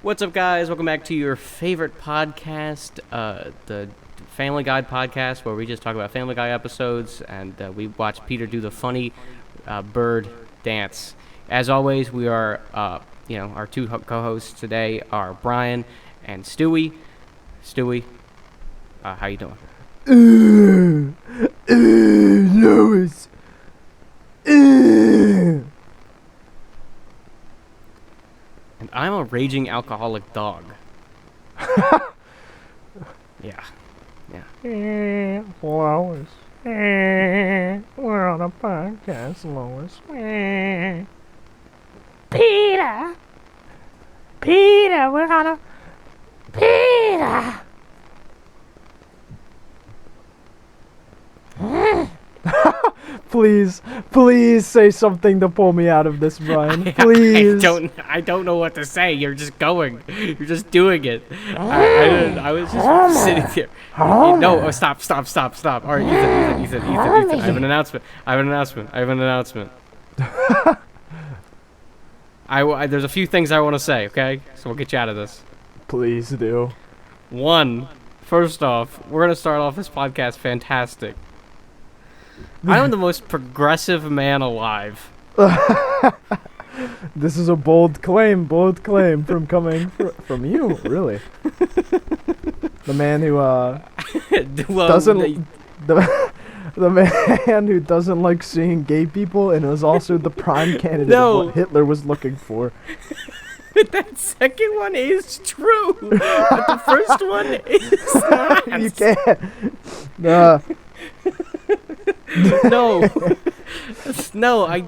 What's up, guys? Welcome back to your favorite podcast, the Family Guy podcast, where we just talk about Family Guy episodes, and we watch Peter do the funny bird dance. As always, we are, our two co-hosts today are Brian and Stewie. Stewie, how you doing? Lois. And I'm a raging alcoholic dog. Yeah. Lois. We're on a podcast, Lois. Peter, we're on a... Peter! Please say something to pull me out of this, Brian. Please. I don't know what to say. You're just going. You're just doing it. I was just sitting there. No, stop. All right, Ethan. I have an announcement. There's a few things I want to say, okay? So we'll get you out of this. Please do. First off, we're going to start off this podcast fantastic. I am the most progressive man alive. This is a bold claim from coming from you, really. The man who doesn't the man who doesn't like seeing gay people and is also the prime candidate of what Hitler was looking for. That second one is true, but the first one is not. You can't. No, I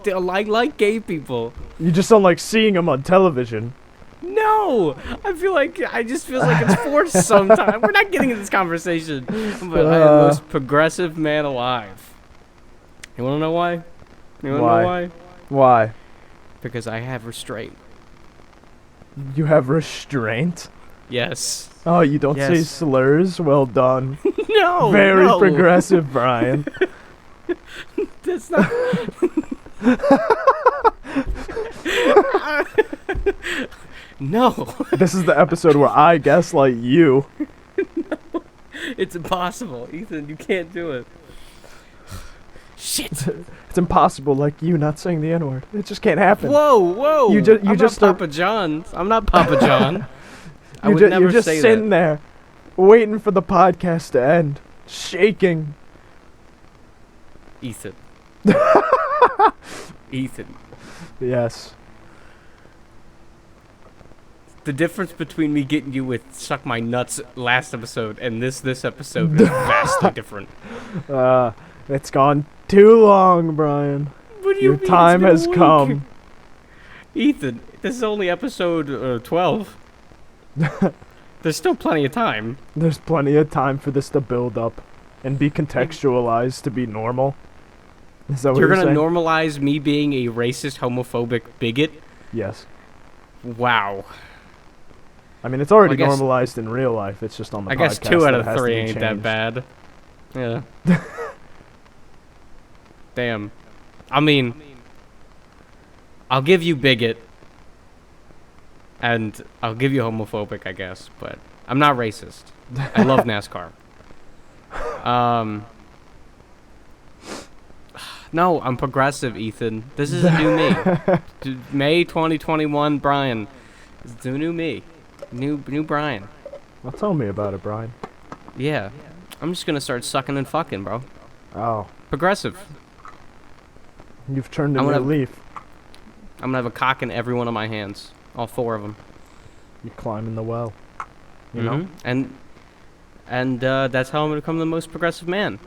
like gay people. You just don't like seeing them on television. No, I just feel like it's forced sometimes. We're not getting into this conversation, but I am the most progressive man alive. You want to know why? Know why? Why? Because I have restraint. You have restraint? Yes. Oh, you don't say slurs? Well done. No. Very progressive, Brian. That's not... No. This is the episode where I gaslight you. No. It's impossible. Ethan, you can't do it. Shit. It's impossible, like you not saying the N-word. It just can't happen. Whoa. I'm not Papa John. I'm not Papa John. I would never you're just say sitting there, waiting for the podcast to end, shaking. Ethan. Ethan. Yes. The difference between me getting you with suck my nuts last episode and this episode is vastly different. It's gone too long, Brian. What do you Your mean? time has come. Ethan, this is only episode 12. There's still plenty of time. There's plenty of time for this to build up and be contextualized to be normal. Is that what you're saying? Gonna normalize me being a racist, homophobic bigot? Yes. Wow. I mean, it's already normalized in real life. It's just on the podcast. I guess 2 out of 3 ain't changed. that bad. Yeah. Damn. I mean, I'll give you bigot, and I'll give you homophobic, I guess, but I'm not racist. I love NASCAR. No, I'm progressive, Ethan. This is a new me. May 2021, Brian. This is the new me. New Brian. Well, tell me about it, Brian. Yeah. I'm just gonna start sucking and fucking, bro. Oh. Progressive. You've turned a new leaf. I'm gonna have a cock in every one of my hands. All 4 of them. You're climbing the well. You know? And that's how I'm gonna become the most progressive man.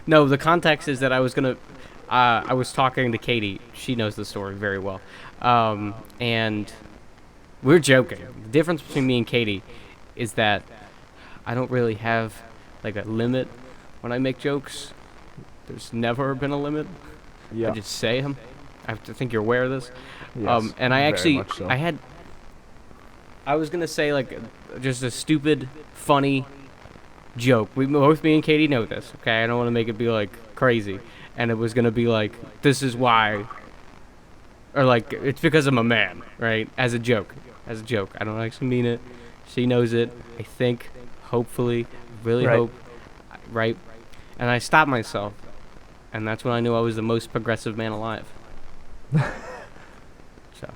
No, the context is that I was talking to Katie. She knows the story very well. And we're joking. The difference between me and Katie is that I don't really have like a limit when I make jokes. There's never been a limit. Yeah. I just say them. I think you're aware of this. Yes, and I actually, much so. I was gonna say like just a stupid, funny joke. Both me and Katie know this, okay? I don't want to make it be like crazy. And it was gonna be like, this is why, or like, it's because I'm a man, right? As a joke. as a joke. I don't actually mean it. She knows it. I think, hopefully, really Right. hope, right? And I stopped myself, and that's when I knew I was the most progressive man alive. So,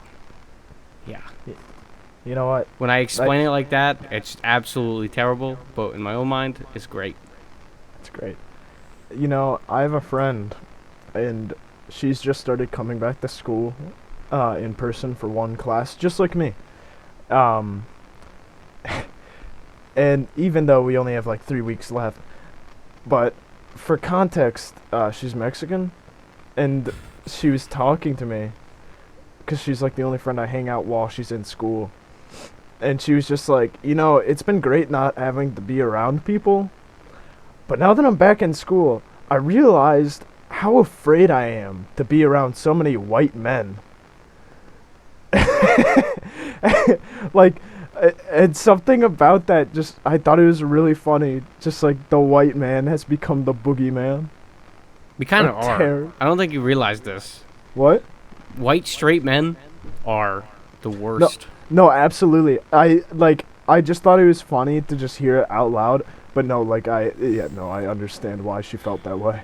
yeah. You know what? When I explain it like that, it's absolutely terrible, but in my own mind, it's great. That's great. You know, I have a friend, and she's just started coming back to school in person for one class, just like me. Um, and even though we only have like 3 weeks left, but for context, she's Mexican, and she was talking to me because she's like the only friend I hang out while she's in school. And she was just like, you know, it's been great not having to be around people, but now that I'm back in school, I realized how afraid I am to be around so many white men. Like, and something about that just, I thought it was really funny. Just like the white man has become the boogeyman. We kind of Of are. terror. I don't think you realize this. What? White straight men are the worst. No, absolutely. I just thought it was funny to just hear it out loud. But no, I understand why she felt that way.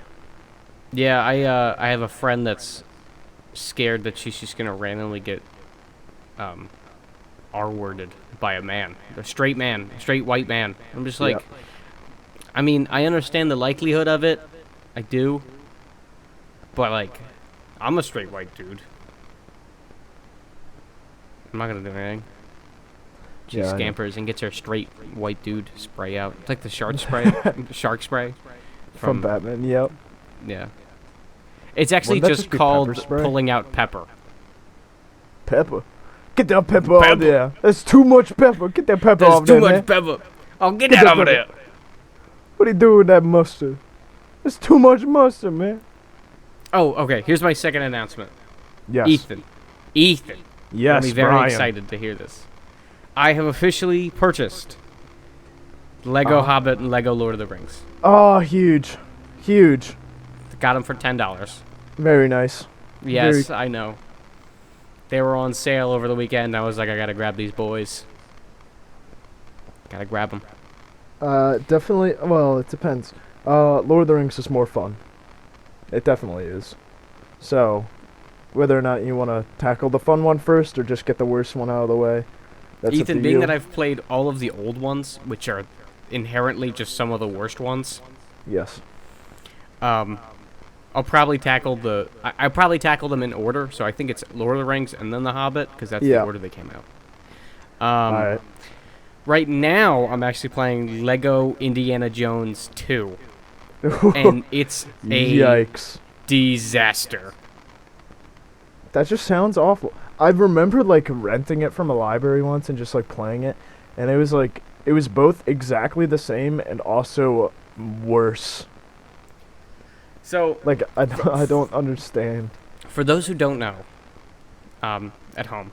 Yeah, I have a friend that's scared that she's just gonna randomly get R-worded by a man, a straight white man. I'm just like, I mean, I understand the likelihood of it, I do, but like, I'm a straight white dude. I'm not gonna do anything. She Yeah, I know. scampers and gets her straight white dude spray out. It's like the shark spray, shark spray From Batman, yep. Yeah. It's actually Wouldn't that just just be called pepper spray? pulling out pepper. Pepper. Get that pepper off Pepper. there. That's too much pepper. Get that pepper There's off too there, much man. pepper. Oh, get Get that that over pepper. there. What are you doing with that mustard? That's too much mustard, man. Oh, okay. Here's my second announcement. Yes. Ethan. Yes, I'm very Brian. excited to hear this. I have officially purchased Lego Hobbit and Lego Lord of the Rings. Oh, huge. Huge. Got them for $10. Very nice. Yes, I know. They were on sale over the weekend. I was like, I gotta grab these boys. Gotta grab them. Definitely, well, it depends. Lord of the Rings is more fun. It definitely is. So, whether or not you want to tackle the fun one first or just get the worst one out of the way, that's up Ethan, to being you. that I've played all of the old ones, which are inherently just some of the worst ones, Yes. I'll probably tackle I probably tackle them in order. So I think it's Lord of the Rings and then the Hobbit, because that's the order they came out. Alright. Right now, I'm actually playing Lego Indiana Jones 2, and it's a Yikes. disaster. That just sounds awful. I remember like renting it from a library once and just like playing it, and it was both exactly the same and also worse. So, Like I don't understand. for those who don't know, at home,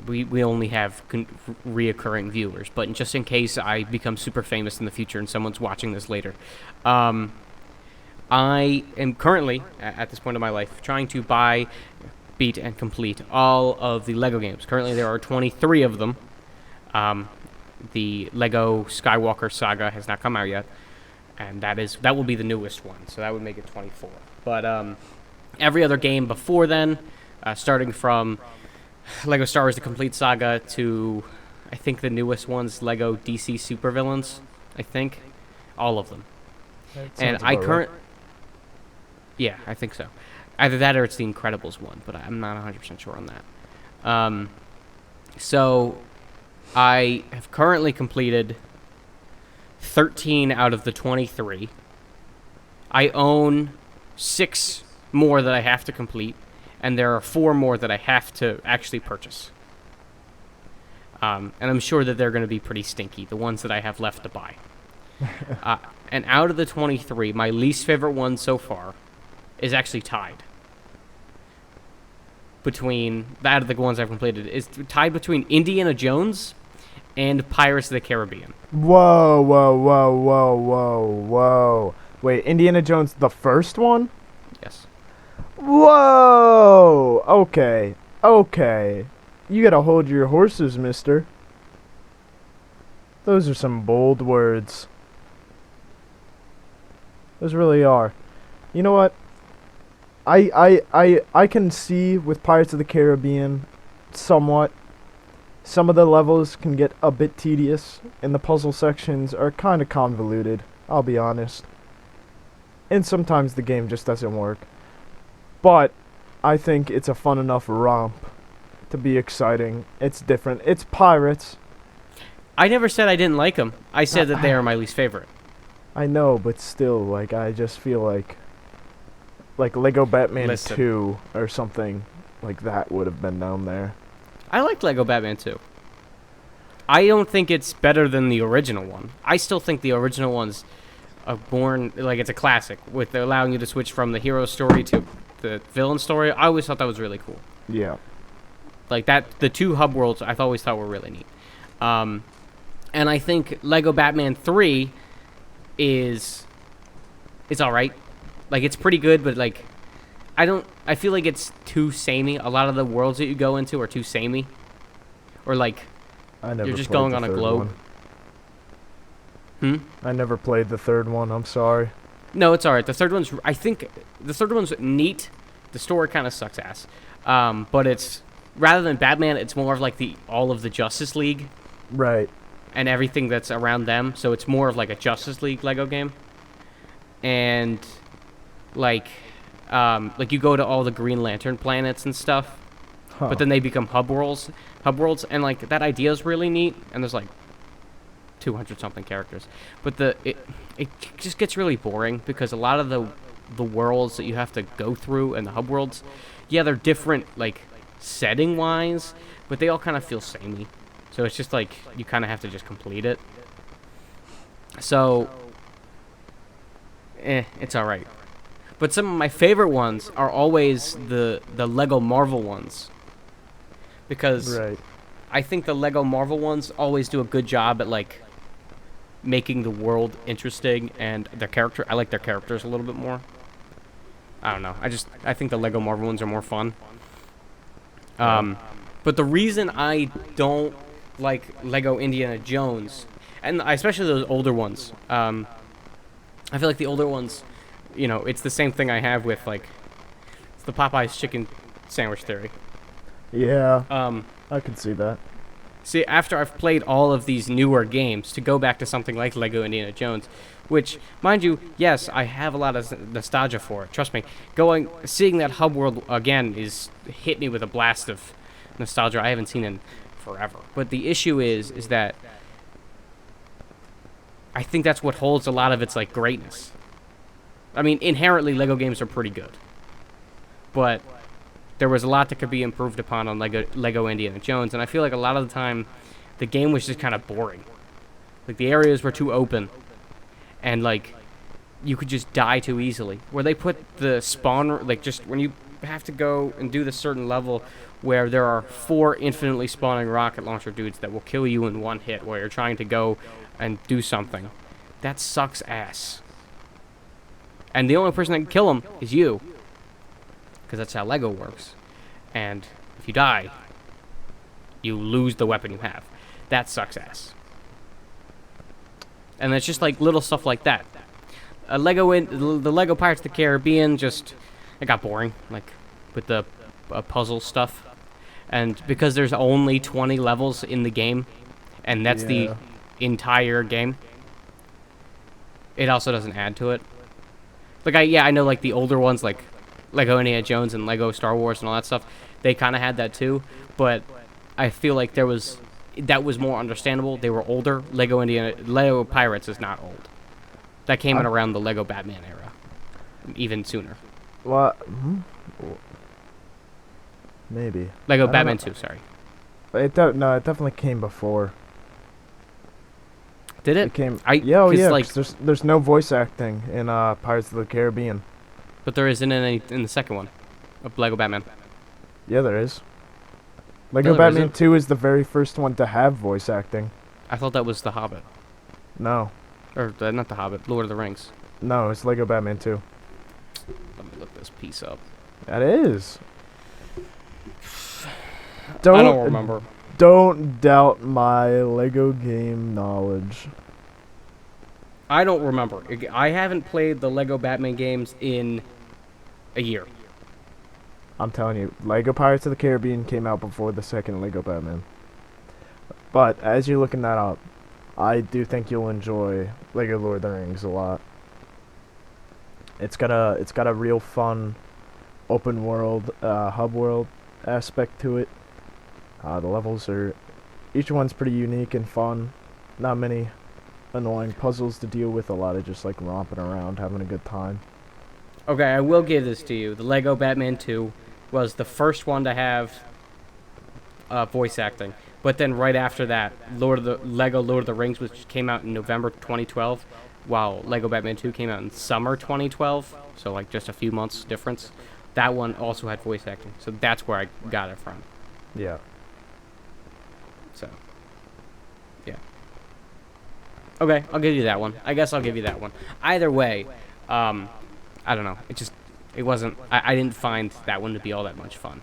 we only have reoccurring viewers, but just in case I become super famous in the future and someone's watching this later, I am currently, at this point in my life, trying to buy, beat, and complete all of the Lego games. Currently, there are 23 of them. The Lego Skywalker Saga has not come out yet, and that will be the newest one, so that would make it 24. But every other game before then, starting from Lego Star Wars: The Complete Saga to, I think the newest one's Lego DC Supervillains, I think, all of them. And yeah, I think so. Either that or it's the Incredibles one, but I'm not 100% sure on that. So I have currently completed 13 out of the 23. I own 6 more that I have to complete, and there are 4 more that I have to actually purchase. And I'm sure that they're going to be pretty stinky, the ones that I have left to buy. And out of the 23, my least favorite one so far is actually tied. Out of the ones I've completed, is tied between Indiana Jones and Pirates of the Caribbean. Whoa, whoa, whoa, whoa, whoa, whoa. Wait, Indiana Jones, the first one? Yes. Whoa! Okay. You gotta hold your horses, mister. Those are some bold words. Those really are. You know what? I can see with Pirates of the Caribbean somewhat. Some of the levels can get a bit tedious, and the puzzle sections are kind of convoluted, I'll be honest. And sometimes the game just doesn't work. But I think it's a fun enough romp to be exciting. It's different. It's pirates. I never said I didn't like them. I said that they are my least favorite. I know, but still, like, I just feel like Lego Batman Listen. 2 or something like that would have been down there. I like Lego Batman 2. I don't think it's better than the original one. I still think the original one's it's a classic, with allowing you to switch from the hero story to the villain story. I always thought that was really cool. Yeah. Like that, the two hub worlds I always thought were really neat. And I think Lego Batman 3 it's all right. Like, it's pretty good, but like I feel like it's too samey. A lot of the worlds that you go into are too samey. Or like you're just going on a globe. I never played the third one. I'm sorry. No, it's all right. I think the third one's neat. The story kind of sucks ass. But it's rather than Batman, it's more of like all of the Justice League. Right. And everything that's around them. So it's more of like a Justice League Lego game. And like you go to all the Green Lantern planets and stuff. Huh. But then they become hub worlds, and like that idea is really neat. And there's like 200 something characters, but it just gets really boring because a lot of the worlds that you have to go through and the hub worlds, yeah, they're different like setting wise, but they all kind of feel samey. So it's just like you kind of have to just complete it. So it's all right. But some of my favorite ones are always the Lego Marvel ones. Because Right. I think the Lego Marvel ones always do a good job at like making the world interesting and I like their characters a little bit more. I don't know. I think the Lego Marvel ones are more fun. But the reason I don't like Lego Indiana Jones, and especially those older ones, I feel like the older ones, you know, it's the same thing I have with like it's the Popeye's chicken sandwich theory. Yeah. I can see that. See, after I've played all of these newer games, to go back to something like Lego Indiana Jones, which, mind you, yes, I have a lot of nostalgia for it. Trust me, seeing that hub world again hit me with a blast of nostalgia I haven't seen in forever. But the issue is that I think that's what holds a lot of its like greatness. I mean, inherently, Lego games are pretty good, but there was a lot that could be improved upon on Lego Indiana Jones, and I feel like a lot of the time, the game was just kind of boring. Like, the areas were too open, and, like, you could just die too easily. Where they put the spawn, like, just when you have to go and do this certain level where there are 4 infinitely spawning rocket launcher dudes that will kill you in one hit while you're trying to go and do something. That sucks ass. And the only person that can kill them is you. Because that's how Lego works. And if you die, you lose the weapon you have. That sucks ass. And it's just like little stuff like that. The Lego Pirates of the Caribbean it got boring, like with the puzzle stuff. And because there's only 20 levels in the game, and that's the entire game, it also doesn't add to it. Like I know like the older ones like Lego Indiana Jones and Lego Star Wars and all that stuff, they kind of had that too, but I feel like that was more understandable. They were older. Lego Pirates is not old. That came in around the Lego Batman era, even sooner. What? Maybe. Lego Batman 2, sorry. It definitely came before. Did it? It came. Yeah, 'cause like there's no voice acting in Pirates of the Caribbean. but there isn't any in the second one of Lego Batman. Yeah, there is. Lego there Batman isn't. 2 is the very first one to have voice acting. I thought that was The Hobbit. No. Or not The Hobbit, Lord of the Rings. No, it's Lego Batman 2. Let me look this piece up. That is. I don't remember. Don't doubt my Lego game knowledge. I don't remember. I haven't played the Lego Batman games in a year. I'm telling you, Lego Pirates of the Caribbean came out before the second Lego Batman. But as you're looking that up, I do think you'll enjoy Lego Lord of the Rings a lot. It's got a real fun open world, hub world aspect to it. The levels each one's pretty unique and fun. Not many annoying puzzles to deal with. A lot of just like romping around, having a good time. Okay, I will give this to you. The Lego Batman 2 was the first one to have voice acting. But then right after that, Lego Lord of the Rings, which came out in November 2012, while Lego Batman 2 came out in summer 2012, so like just a few months difference. That one also had voice acting, so that's where I got it from. Yeah. So, yeah. Okay, I'll give you that one. I guess I'll give you that one. Either way, I don't know. It wasn't. I didn't find that one to be all that much fun.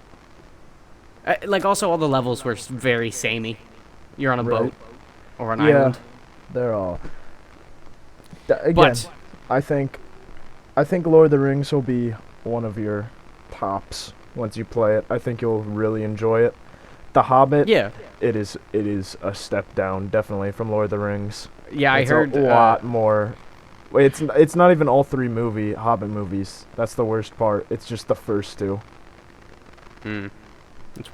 Like also all the levels were very samey. You're on a boat or an island. They're all. Again, But I think Lord of the Rings will be one of your tops once you play it. I think you'll really enjoy it. The Hobbit, yeah, it is a step down definitely from Lord of the Rings. yeah, I It's heard a lot more. It's not even all three Hobbit movies. That's the worst part. It's just the first two. It's weird.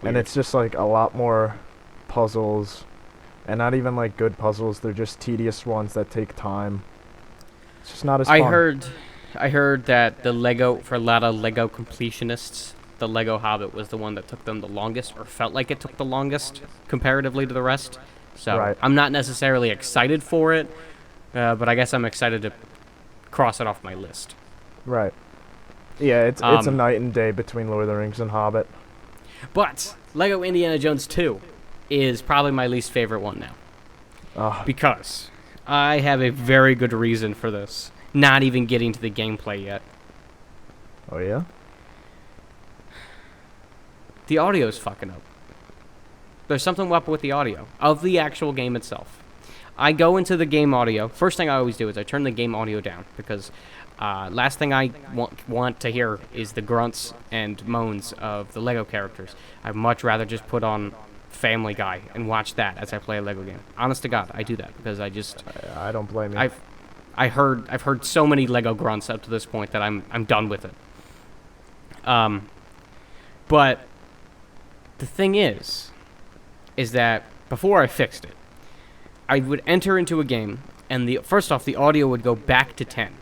And it's just like a lot more puzzles, and not even like good puzzles. They're just tedious ones that take time. It's just not as fun. I heard that for a lot of Lego completionists, the Lego Hobbit was the one that took them the longest, or felt like it took the longest comparatively to the rest. So Right. I'm not necessarily excited for it, but I guess I'm excited to cross it off my list. Right. Yeah, it's a night and day between Lord of the Rings and Hobbit. But Lego Indiana Jones 2 is probably my least favorite one now. Because I have a very good reason for this. Not even getting to the gameplay yet. Oh yeah? The audio's fucking up. There's something up with the audio of the actual game itself. I go into the game audio. First thing I always do is I turn the game audio down because last thing I want to hear is the grunts and moans of the Lego characters. I'd much rather just put on Family Guy and watch that as I play a Lego game. Honest to God, I do that because I don't blame you. I've heard so many Lego grunts up to this point that I'm done with it. But the thing is that before I fixed it, I would enter into a game, and first off, the audio would go back to 10.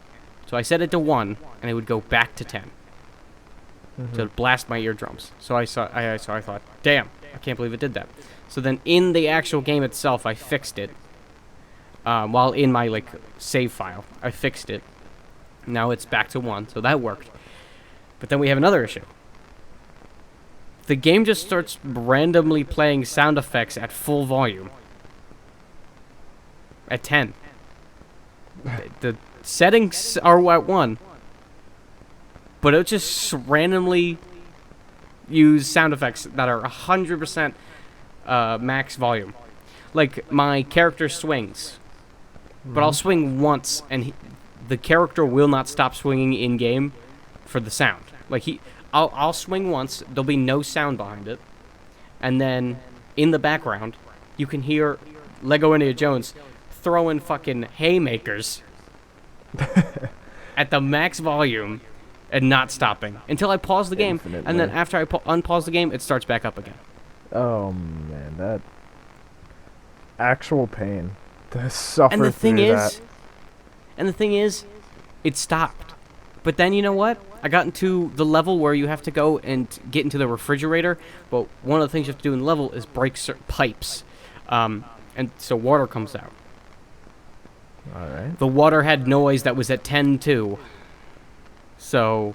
So I set it to 1, and it would go back to 10. To blast my eardrums. So I thought, damn, I can't believe it did that. So then in the actual game itself, I fixed it. While in my save file, I fixed it. Now it's back to 1, so that worked. But then we have another issue. The game just starts randomly playing sound effects at full volume. At 10. The settings are at 1. But it'll just randomly use sound effects that are 100% max volume. Like, my character swings. But I'll swing once, and the character will not stop swinging in-game for the sound. I'll swing once, there'll be no sound behind it. And then, in the background, you can hear Lego Indiana Jones throwing fucking haymakers at the max volume and not stopping until I pause the game. Infinitely. And then after I unpause the game, it starts back up again. Oh man, that actual pain to suffer And the thing through is, it stopped. But then you know what? I got into the level where you have to go and get into the refrigerator. But one of the things you have to do in the level is break certain pipes. And so water comes out. Alright. The water had noise that was at 10 too. So,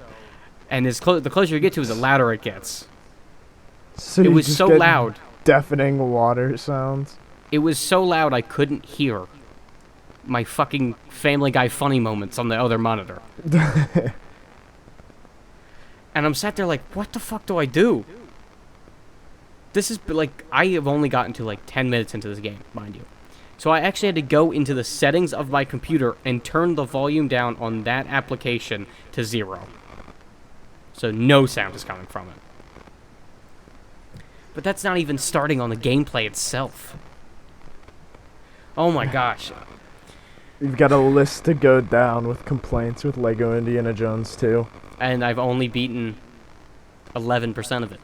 and the closer you get to it, the louder it gets. So It you was just so get loud. Deafening water sounds. It was so loud I couldn't hear my fucking Family Guy funny moments on the other monitor. And I'm sat there like, what the fuck do I do? this is like, I have only gotten to like 10 minutes into this game, mind you. So I actually had to go into the settings of my computer and turn the volume down on that application to 0. So no sound is coming from it. But that's not even starting on the gameplay itself. Oh my gosh. You've got a list to go down with complaints with Lego Indiana Jones 2. And I've only beaten 11% of it.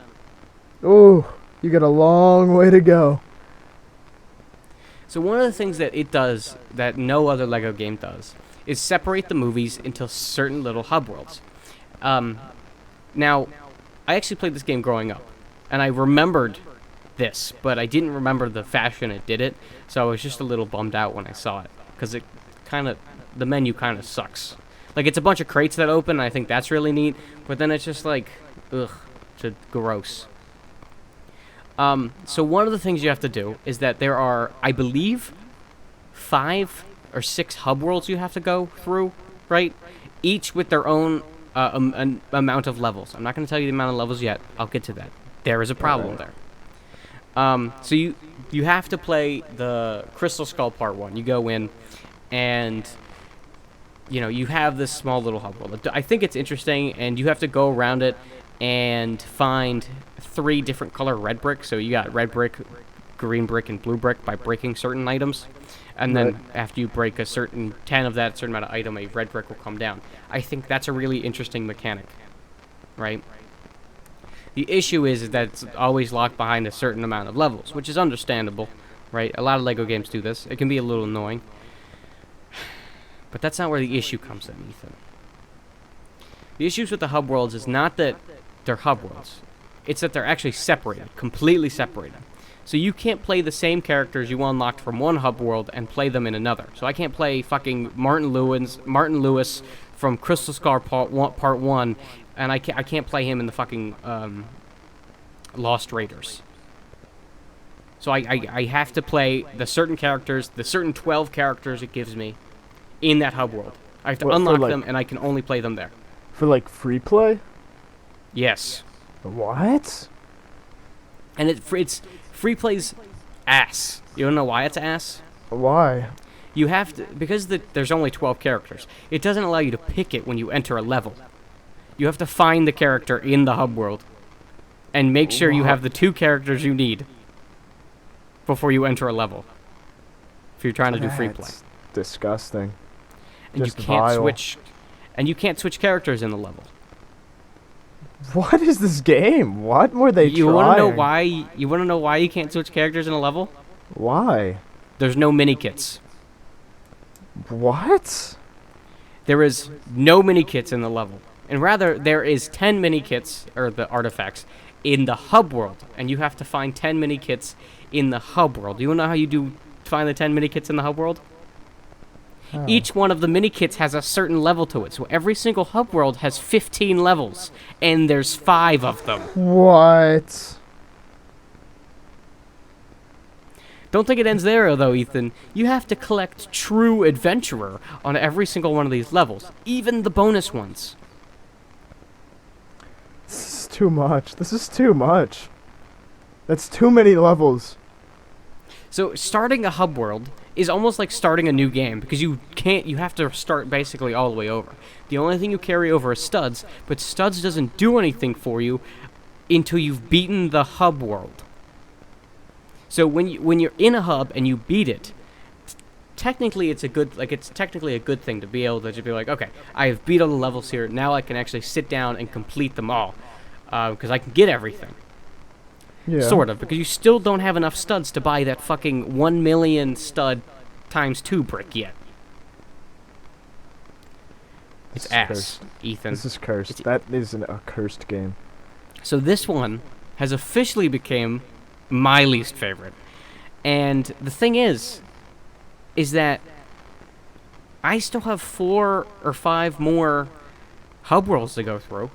Ooh, you got a long way to go. So one of the things that it does that no other Lego game does is separate the movies into certain little hub worlds. Now, I actually played this game growing up, and I remembered this, but I didn't remember the fashion it did it, so I was just a little bummed out when I saw it, because it kind of, the menu kind of sucks. Like, it's a bunch of crates that open, and I think that's really neat, but then it's just like, ugh, just gross. So one of the things you have to do is that there are, I believe, 5 or 6 hub worlds you have to go through, right? Each with their own amount of levels. I'm not going to tell you the amount of levels yet. I'll get to that. There is a problem there. So you have to play the Crystal Skull Part 1. You go in, and you have this small little hub world. I think it's interesting, and you have to go around it and find 3 different color red brick. So you got red brick, green brick, and blue brick by breaking certain items. And then after you break a certain 10 of that certain amount of item, a red brick will come down. I think that's a really interesting mechanic, right? The issue is that it's always locked behind a certain amount of levels, which is understandable, right? A lot of Lego games do this. It can be a little annoying. But that's not where the issue comes in, Ethan. The issues with the hub worlds is not that they're hub worlds. It's that they're actually separated, completely separated. So you can't play the same characters you unlocked from one hub world and play them in another. So I can't play fucking Martin Lewis from Crystal Skull Part 1, and I can't play him in the fucking Lost Raiders. So I have to play the certain characters, the certain 12 characters it gives me in that hub world. I have to unlock them, and I can only play them there. For like free play? Yes. What? And it's free play's ass. You don't know why it's ass? Why? You have to, because there's only 12 characters. It doesn't allow you to pick it when you enter a level. You have to find the character in the hub world and make sure you have the 2 characters you need before you enter a level. If you're trying to do free play. That's disgusting. And Just you can't vile. switch, and you can't switch characters in the level. What is this game? What were they You trying? want to know why? You want to know why you can't switch characters in a level? Why? There's no mini kits. What? There is no mini kits in the level, and rather there is 10 mini kits, or the artifacts, in the hub world, and you have to find 10 mini kits in the hub world. You want to know how you find the 10 mini kits in the hub world? Oh. Each one of the mini kits has a certain level to it, so every single hub world has 15 levels, and there's 5 of them. What? Don't think it ends there, though, Ethan. You have to collect True Adventurer on every single one of these levels, even the bonus ones. This is too much. This is too much. That's too many levels. So starting a hub world is almost like starting a new game, because you have to start basically all the way over. The only thing you carry over is studs, but studs doesn't do anything for you until you've beaten the hub world. So when you're in a hub and you beat it, technically it's technically a good thing to be able to just be like, okay, I have beat all the levels here. Now I can actually sit down and complete them all, because I can get everything. Yeah. Sort of, because you still don't have enough studs to buy that fucking 1 million stud times 2 brick yet. This It's is ass, cursed. Ethan. This is cursed. That is a cursed game. So this one has officially become my least favorite. And the thing is that I still have 4 or 5 more hub worlds to go through.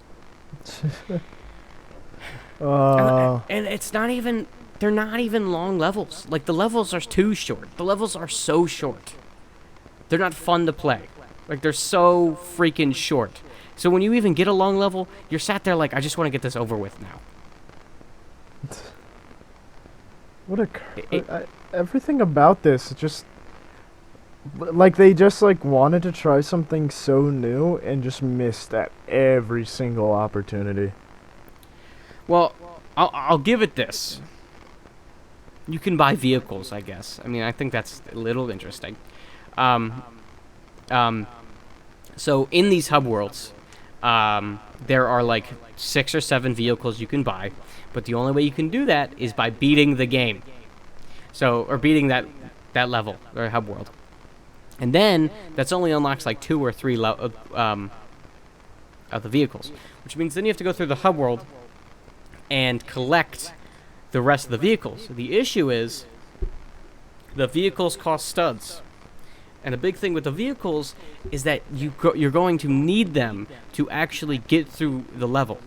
And it's not even, they're not even long levels. Like, the levels are too short. The levels are so short. They're not fun to play. Like, they're so freaking short. So when you even get a long level, you're sat there like, I just want to get this over with now. What a It, everything about this just like they just like wanted to try something so new and just missed at every single opportunity. well, I'll give it this. You can buy vehicles, I guess. I mean, I think that's a little interesting. Um, um, so in these hub worlds, there are like 6 or 7 vehicles you can buy, but the only way you can do that is by beating the game. So, or beating that level or hub world, and then that's only unlocks like 2 or 3 of the vehicles, which means then you have to go through the hub world and collect the rest of the vehicles. The issue is the vehicles cost studs. And a big thing with the vehicles is that you're going to need them to actually get through the level.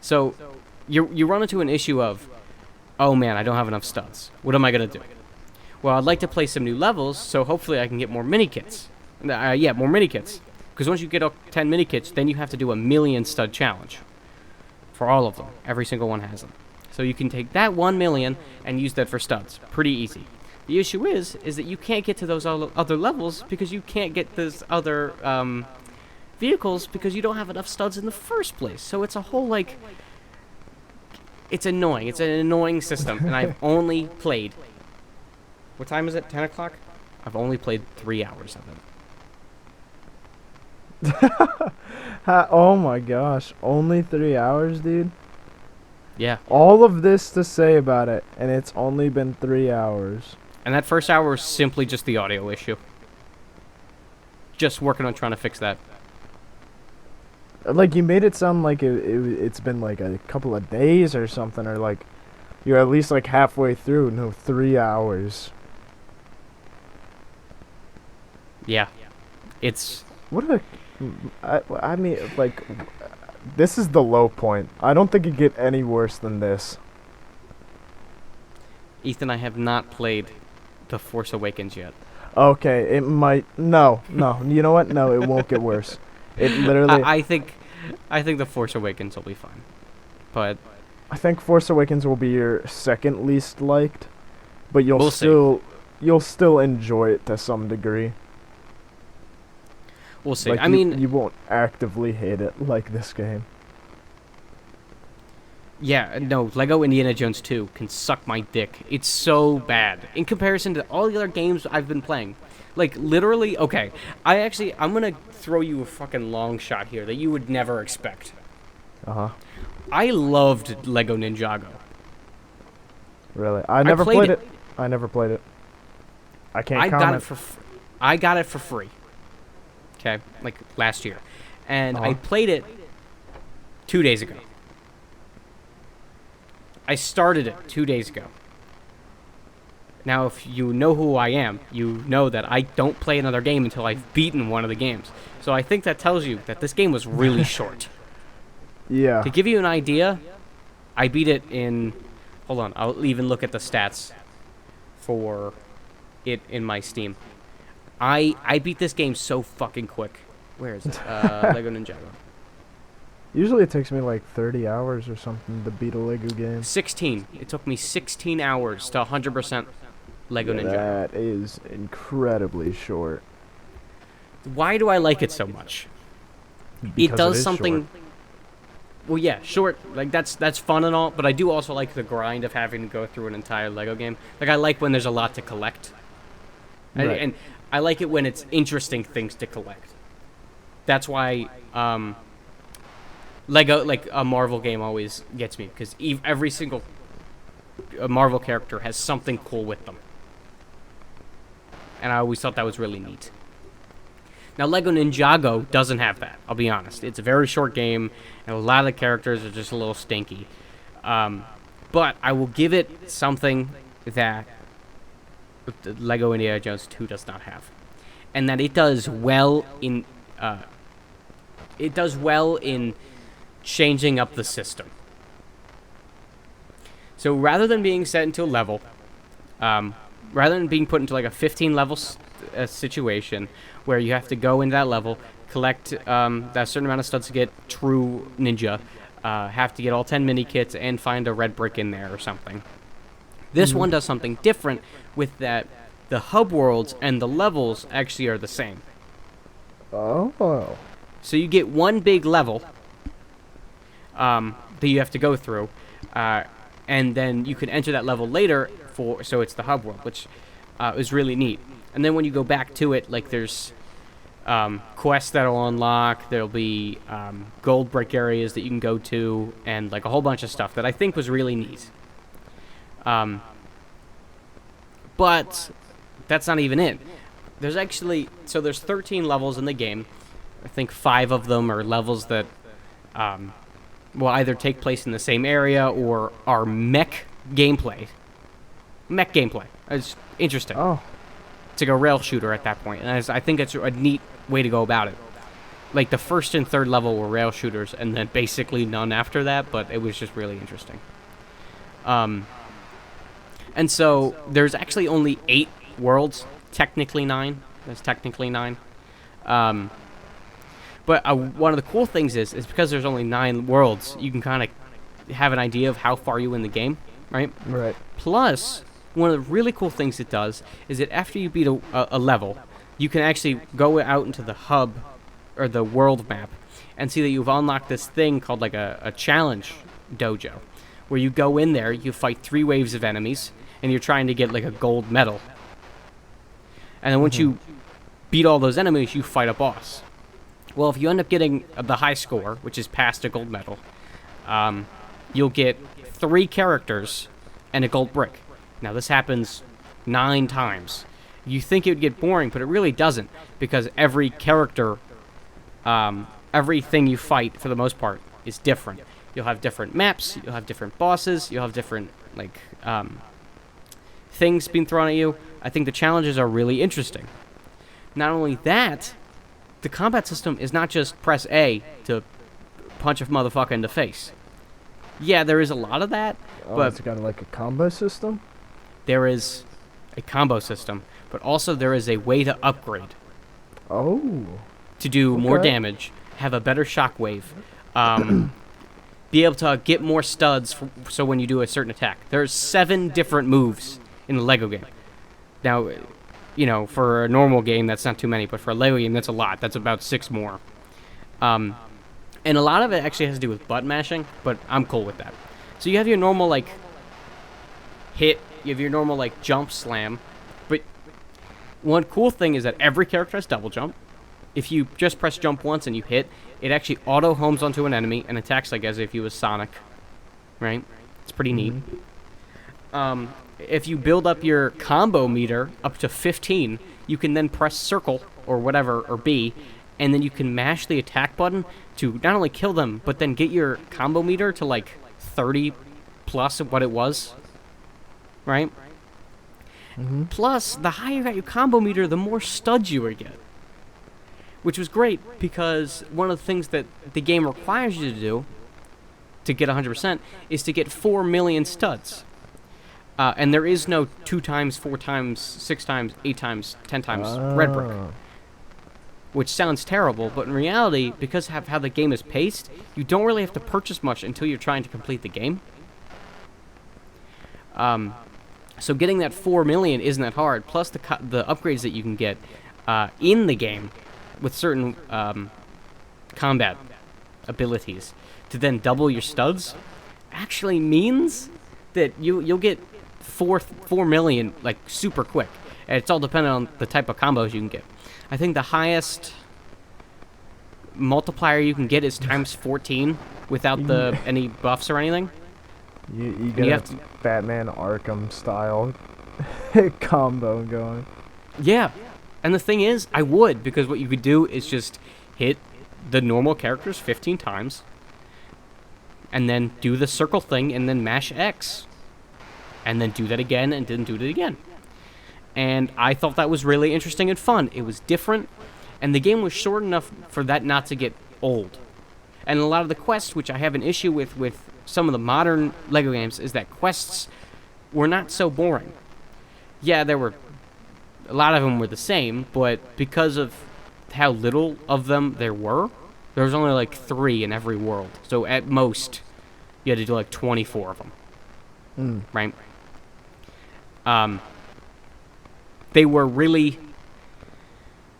So you run into an issue of, oh man, I don't have enough studs. What am I going to do? Well, I'd like to play some new levels, so hopefully I can get more mini kits. Yeah, more mini kits. Because once you get up 10 mini kits, then you have to do a 1,000,000 stud challenge. For all of them. Every single one has them. So you can take that 1,000,000 and use that for studs. Pretty easy. The issue is that you can't get to those other levels because you can't get those other vehicles because you don't have enough studs in the first place. So it's a whole, like... It's annoying. It's an annoying system. And I've only played... What time is it? 10 o'clock? I've only played 3 hours of it. Oh my gosh. Only 3 hours, dude? Yeah. All of this to say about it, and it's only been 3 hours. And that first hour was simply just the audio issue. Just working on trying to fix that. Like, you made it sound like it's been like a couple of days or something, or like you're at least like halfway through. No, 3 hours. Yeah. It's... What a... I mean, like, this is the low point. I don't think it get any worse than this. Ethan, I have not played The Force Awakens yet. Okay, it might... No. You know what? No, it won't get worse. It literally... I think The Force Awakens will be fine. But... I think Force Awakens will be your second least liked, but We'll see. you'll still enjoy it to some degree. We'll see. Like, I mean... you won't actively hate it like this game. Yeah, no, Lego Indiana Jones 2 can suck my dick. It's so bad. In comparison to all the other games I've been playing. Like, literally, okay, I'm gonna throw you a fucking long shot here that you would never expect. Uh-huh. I loved Lego Ninjago. Really? I never played played it. I never played it. I can't I comment. got it for free. Okay, like last year. And I Uh-huh. played it 2 days ago. I started it 2 days ago. Now, if you know who I am, you know that I don't play another game until I've beaten one of the games. So I think that tells you that this game was really short. Yeah. To give you an idea, I beat it in... Hold on, I'll even look at the stats for it in my Steam. I beat this game so fucking quick. Where is it? Lego Ninjago. Usually it takes me like 30 hours or something to beat a Lego game. 16. It took me 16 hours to 100% Lego Ninjago. That is incredibly short. Why do I like it so much? Because It does is something... short. Well, yeah, short. Like, that's fun and all, but I do also like the grind of having to go through an entire Lego game. Like, I like when there's a lot to collect. Right. And I like it when it's interesting things to collect. That's why Lego, like a Marvel game, always gets me, because every single Marvel character has something cool with them. And I always thought that was really neat. Now, Lego Ninjago doesn't have that, I'll be honest. It's a very short game, and a lot of the characters are just a little stinky. But I will give it something that Lego Indiana Jones 2 does not have. And that it does well in... changing up the system. So rather than being set into a level, rather than being put into like a 15 level situation where you have to go into that level, collect that certain amount of studs to get true ninja, have to get all 10 mini kits and find a red brick in there or something. This one does something different with that the hub worlds and the levels actually are the same. Oh. So you get one big level that you have to go through, and then you can enter that level later so it's the hub world, which is really neat. And then when you go back to it, like there's quests that'll unlock, there'll be gold brick areas that you can go to, and like a whole bunch of stuff that I think was really neat. But that's not even it. There's 13 levels in the game. I think 5 of them are levels that will either take place in the same area or are mech gameplay. Mech gameplay. It's interesting. Oh. It's like a rail shooter at that point, and I think it's a neat way to go about it. Like the first and third level were rail shooters, and then basically none after that, but it was just really interesting. And so there's actually only 8 worlds, technically 9. There's technically 9. But one of the cool things is because there's only 9 worlds, you can kind of have an idea of how far you in the game, right? Right. Plus, one of the really cool things it does is that after you beat a level, you can actually go out into the hub or the world map and see that you've unlocked this thing called like a challenge dojo, where you go in there, you fight 3 waves of enemies, and you're trying to get like a gold medal. And then once you beat all those enemies, you fight a boss. Well, if you end up getting the high score, which is past a gold medal, you'll get 3 characters and a gold brick. Now, this happens 9 times. You think it would get boring, but it really doesn't, because every character, everything you fight, for the most part, is different. You'll have different maps, you'll have different bosses, you'll have different, like, things being thrown at you. I think the challenges are really interesting. Not only that, the combat system is not just press A to punch a motherfucker in the face. Yeah, there is a lot of that, but it's got like a combo system? there is a combo system, but also there is a way to upgrade Oh. to do more Okay. damage, have a better shockwave, be able to get more studs so when you do a certain attack. There's 7 different moves in the Lego game. Now, you know, for a normal game, that's not too many, but for a Lego game, that's a lot. That's about 6 more. And a lot of it actually has to do with button mashing, but I'm cool with that. So you have your normal, like, hit, you have your normal, like, jump slam, but one cool thing is that every character has double jump. If you just press jump once and you hit, it actually auto-homes onto an enemy and attacks like as if you was Sonic, right? It's pretty neat. If you build up your combo meter up to 15, you can then press circle or whatever, or B, and then you can mash the attack button to not only kill them, but then get your combo meter to like 30 plus of what it was, right? Plus, the higher you got your combo meter, the more studs you would get. Which was great, because one of the things that the game requires you to do to get 100% is to get 4 million studs. And there is no 2 times, 4 times, 6 times, 8 times, 10 times red brick. Which sounds terrible, but in reality, because of how the game is paced, you don't really have to purchase much until you're trying to complete the game. So getting that 4 million isn't that hard, plus the upgrades that you can get in the game with certain combat abilities to then double your studs actually means that you'll get 4 million like super quick. And it's all dependent on the type of combos you can get. I think the highest multiplier you can get is times 14 without any buffs or anything. You get a Batman Arkham style combo going. Yeah. And the thing is, I would, because what you could do is just hit the normal characters 15 times, and then do the circle thing, and then mash X. And then do that again, and then do it again. And I thought that was really interesting and fun. It was different, and the game was short enough for that not to get old. And a lot of the quests, which I have an issue with some of the modern LEGO games, is that quests were not so boring. Yeah, a lot of them were the same, but because of how little of them there was only like 3 in every world. So at most, you had to do like 24 of them. Right? Um, they were really,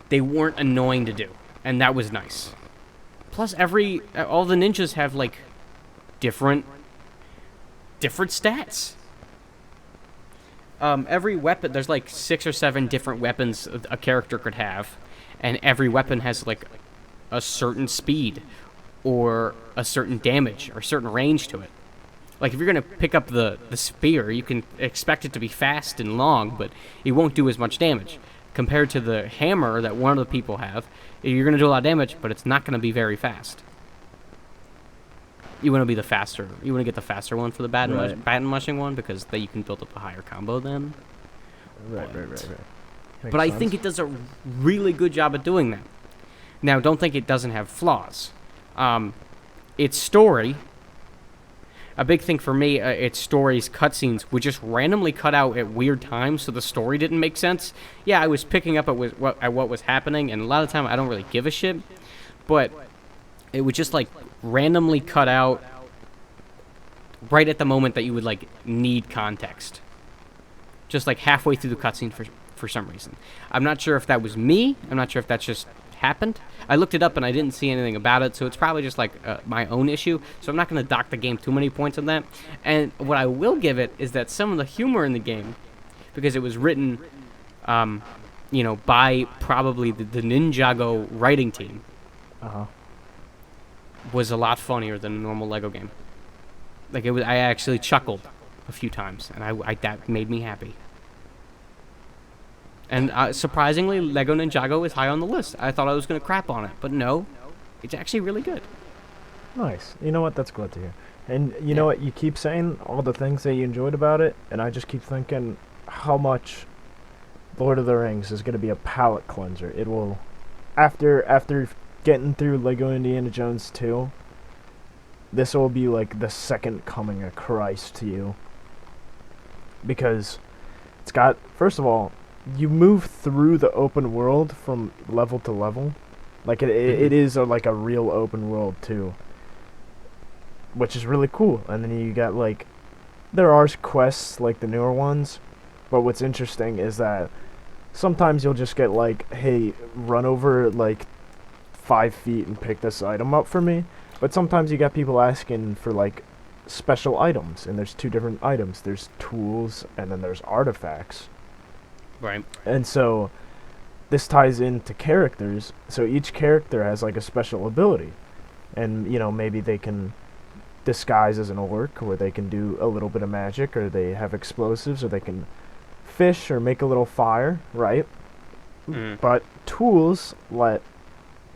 they weren't annoying to do, and that was nice. Plus, all the ninjas have like different stats. Every weapon, there's like 6 or 7 different weapons a character could have, and every weapon has like a certain speed or a certain damage or a certain range to it. Like if you're gonna pick up the spear, you can expect it to be fast and long, but it won't do as much damage. Compared to the hammer that one of the people have, you're gonna do a lot of damage, but it's not gonna be very fast. You want to be the faster. You want to get the faster one for the baton mushing one because you can build up a higher combo then. Right. But I think it does a really good job at doing that. Now, don't think it doesn't have flaws. Its story, a big thing for me, its story's cutscenes would just randomly cut out at weird times, so the story didn't make sense. Yeah, I was picking up at what was happening, and a lot of the time I don't really give a shit, but it would just like randomly cut out right at the moment that you would like need context, just like halfway through the cutscene for some reason. I'm not sure if that was me. I'm not sure if that just happened. I looked it up and I didn't see anything about it, so it's probably just like my own issue. So I'm not going to dock the game too many points on that. And what I will give it is that some of the humor in the game, because it was written by probably the Ninjago writing team, was a lot funnier than a normal Lego game. Like I actually chuckled a few times, and I that made me happy. And surprisingly, Lego Ninjago is high on the list. I thought I was going to crap on it, but no, it's actually really good. Nice. You know what? That's good to hear. And you know what? You keep saying all the things that you enjoyed about it, and I just keep thinking how much Lord of the Rings is going to be a palate cleanser. It will, after getting through Lego Indiana Jones 2, this will be like the second coming of Christ to you. Because it's got, first of all, you move through the open world from level to level. Like it is like a real open world too, which is really cool. And then you got like, there are quests like the newer ones, but what's interesting is that sometimes you'll just get like, hey, run over like 5 feet and pick this item up for me. But sometimes you got people asking for like special items, and there's 2 different items. There's tools and then there's artifacts. Right. And so this ties into characters. So each character has like a special ability, and maybe they can disguise as an orc, or they can do a little bit of magic, or they have explosives, or they can fish or make a little fire, right? But tools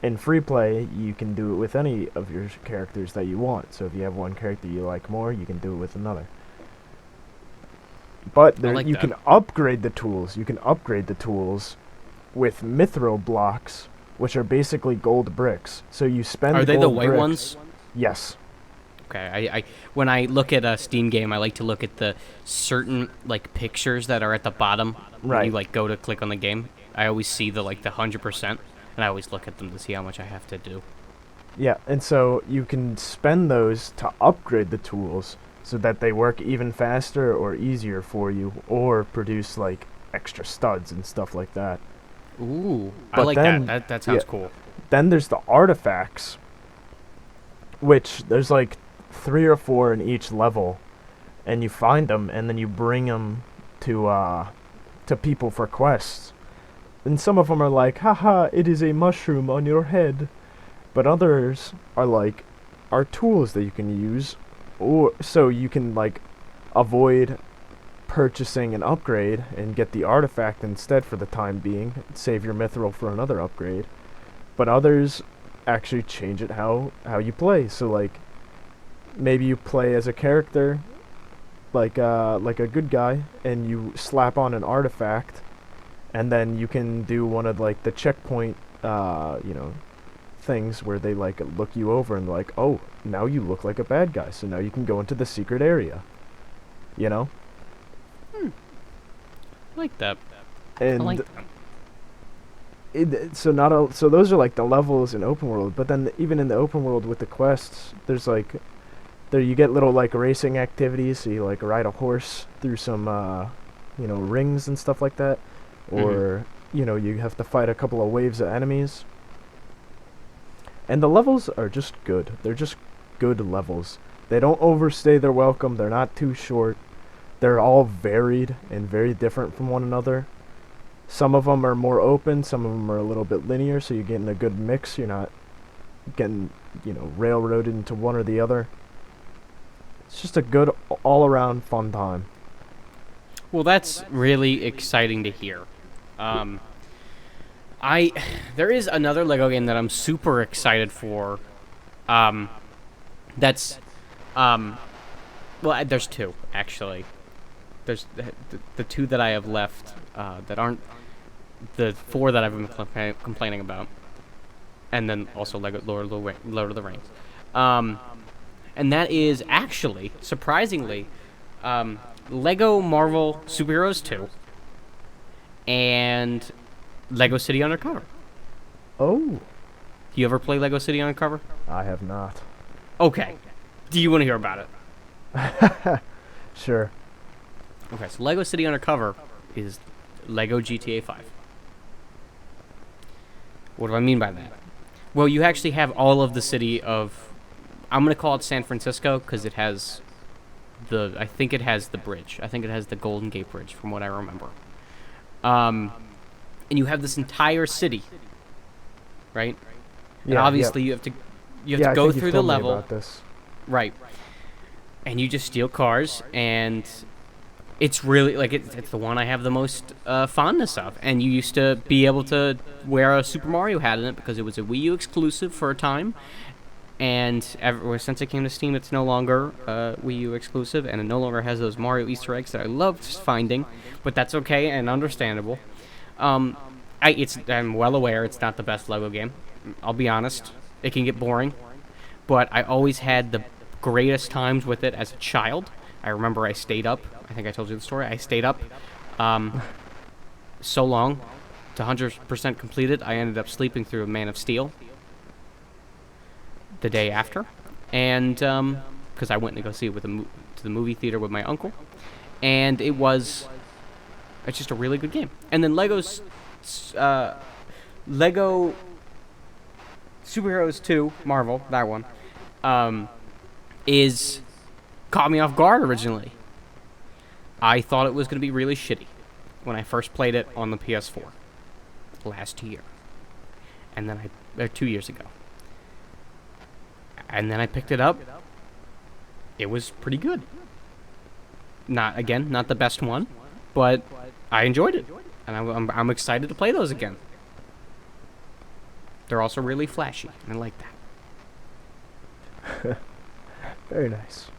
in free play, you can do it with any of your characters that you want. So if you have one character you like more, you can do it with another. But you can upgrade the tools. You can upgrade the tools with mithril blocks, which are basically gold bricks. So you spend. Are they the white bricks. ones? Yes. Okay. I when I look at a Steam game, I like to look at the certain like pictures that are at the bottom. Right. When you like go to click on the game, I always see the 100%, and I always look at them to see how much I have to do. Yeah, and so you can spend those to upgrade the tools, so that they work even faster or easier for you, or produce like extra studs and stuff like that. Ooh, but I like that. That sounds cool. Then there's the artifacts, which there's like 3 or 4 in each level, and you find them and then you bring them to people for quests. And some of them are like, haha, it is a mushroom on your head. But others are tools that you can use, or so you can like avoid purchasing an upgrade and get the artifact instead for the time being, save your mithril for another upgrade. But others actually change it how you play. So like maybe you play as a character like a good guy, and you slap on an artifact, and then you can do one of like the checkpoint things where they like look you over and like, oh, now you look like a bad guy, so now you can go into the secret area. I like that. And I like that. So those are like the levels in open world, but then even in the open world with the quests, there's like you get little like racing activities. So you like ride a horse through some rings and stuff like that, or you have to fight a couple of waves of enemies. And the levels are just good. They're just good levels. They don't overstay their welcome. They're not too short. They're all varied and very different from one another. Some of them are more open. Some of them are a little bit linear, so you're getting a good mix. You're not getting, railroaded into one or the other. It's just a good all-around fun time. Well, that's really exciting to hear. There is another Lego game that I'm super excited for. There's two actually. There's the two that I have left that aren't the four that I've been complaining about, and then also Lego Lord of the Rings. And that is actually surprisingly Lego Marvel Superheroes 2 and Lego City Undercover. Oh, You ever play Lego City Undercover? I have not. Okay. Do you want to hear about it? Sure. Okay, so Lego City Undercover is Lego GTA 5. What do I mean by that? Well, you actually have all of the city of... I'm going to call it San Francisco because it has I think it has the bridge. I think it has the Golden Gate Bridge from what I remember. And you have this entire city, right? And obviously you have to go through the level. About this. Right. And you just steal cars, and it's really, it's the one I have the most fondness of. And you used to be able to wear a Super Mario hat in it because it was a Wii U exclusive for a time. And ever since it came to Steam, it's no longer Wii U exclusive, and it no longer has those Mario Easter eggs that I loved finding. But that's okay and understandable. I'm well aware it's not the best Lego game. I'll be honest. It can get boring. But I always had the greatest times with it as a child. I remember I stayed up. I think I told you the story. I stayed up so long to 100% complete it. I ended up sleeping through a Man of Steel the day after. And because I went to go see it to the movie theater with my uncle. And it's just a really good game. And then Lego Superheroes 2, Marvel, that one, caught me off guard originally. I thought it was going to be really shitty when I first played it on the PS4 last year. And then 2 years ago. And then I picked it up. It was pretty good. Not the best one, but I enjoyed it. And I'm excited to play those again. They're also really flashy. I like that. Very nice.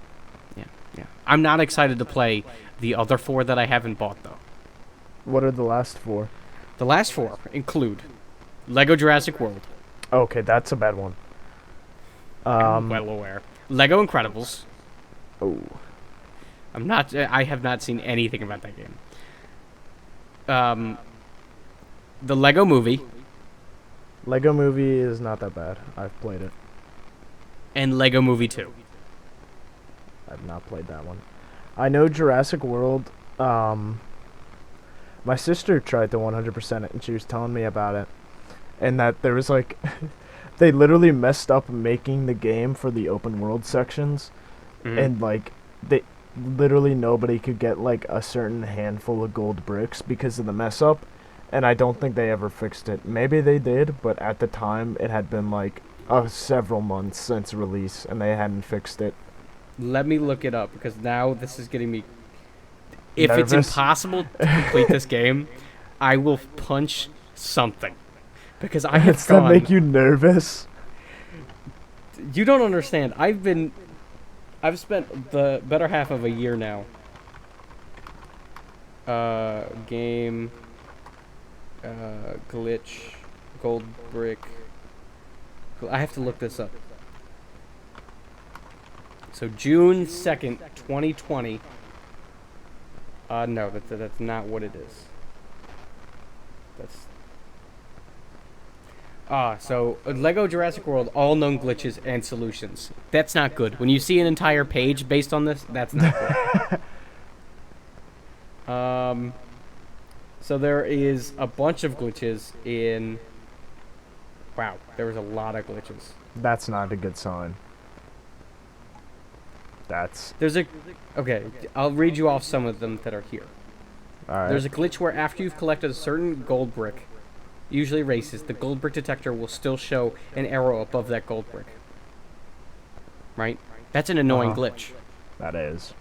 Yeah. I'm not excited to play the other four that I haven't bought, though. What are the last four? The last four include Lego Jurassic World. Okay, that's a bad one. I'm well aware. Lego Incredibles. Oh. I have not seen anything about that game. The Lego Movie. Lego Movie is not that bad. I've played it. And Lego Movie 2. I've not played that one. I know Jurassic World. My sister tried to 100% it, and she was telling me about it. And that there was they literally messed up making the game for the open world sections. Mm-hmm. And literally nobody could get a certain handful of gold bricks because of the mess up. And I don't think they ever fixed it. Maybe they did, but at the time it had been several months since release, and they hadn't fixed it. Let me look it up, because now this is getting me... If nervous. It's impossible to complete this game, I will punch something. Because I have Does that make you nervous? You don't understand. I've spent the better half of a year now. Game... glitch... gold brick... I have to look this up. So June 2nd, 2020. No, that's not what it is. So Lego Jurassic World, all known glitches and solutions. That's not good. When you see an entire page based on this, that's not good. So there is a bunch of glitches in. Wow, there was a lot of glitches. That's not a good sign. That's There's a. Okay, I'll read you off some of them that are here. all right. There's a glitch where after you've collected a certain gold brick, usually races, the gold brick detector will still show an arrow above that gold brick. Right? That's an annoying glitch. That is.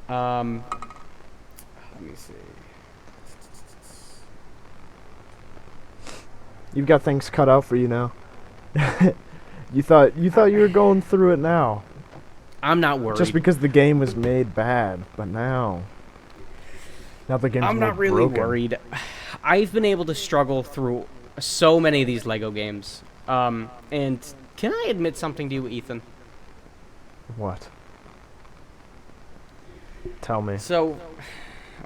Let me see. You've got things cut out for you now. You thought you were going through it now. I'm not worried. Just because the game was made bad, but now the game's I'm made not really broken. worried. I've been able to struggle through so many of these Lego games. And can I admit something to you, Ethan? What? Tell me. So,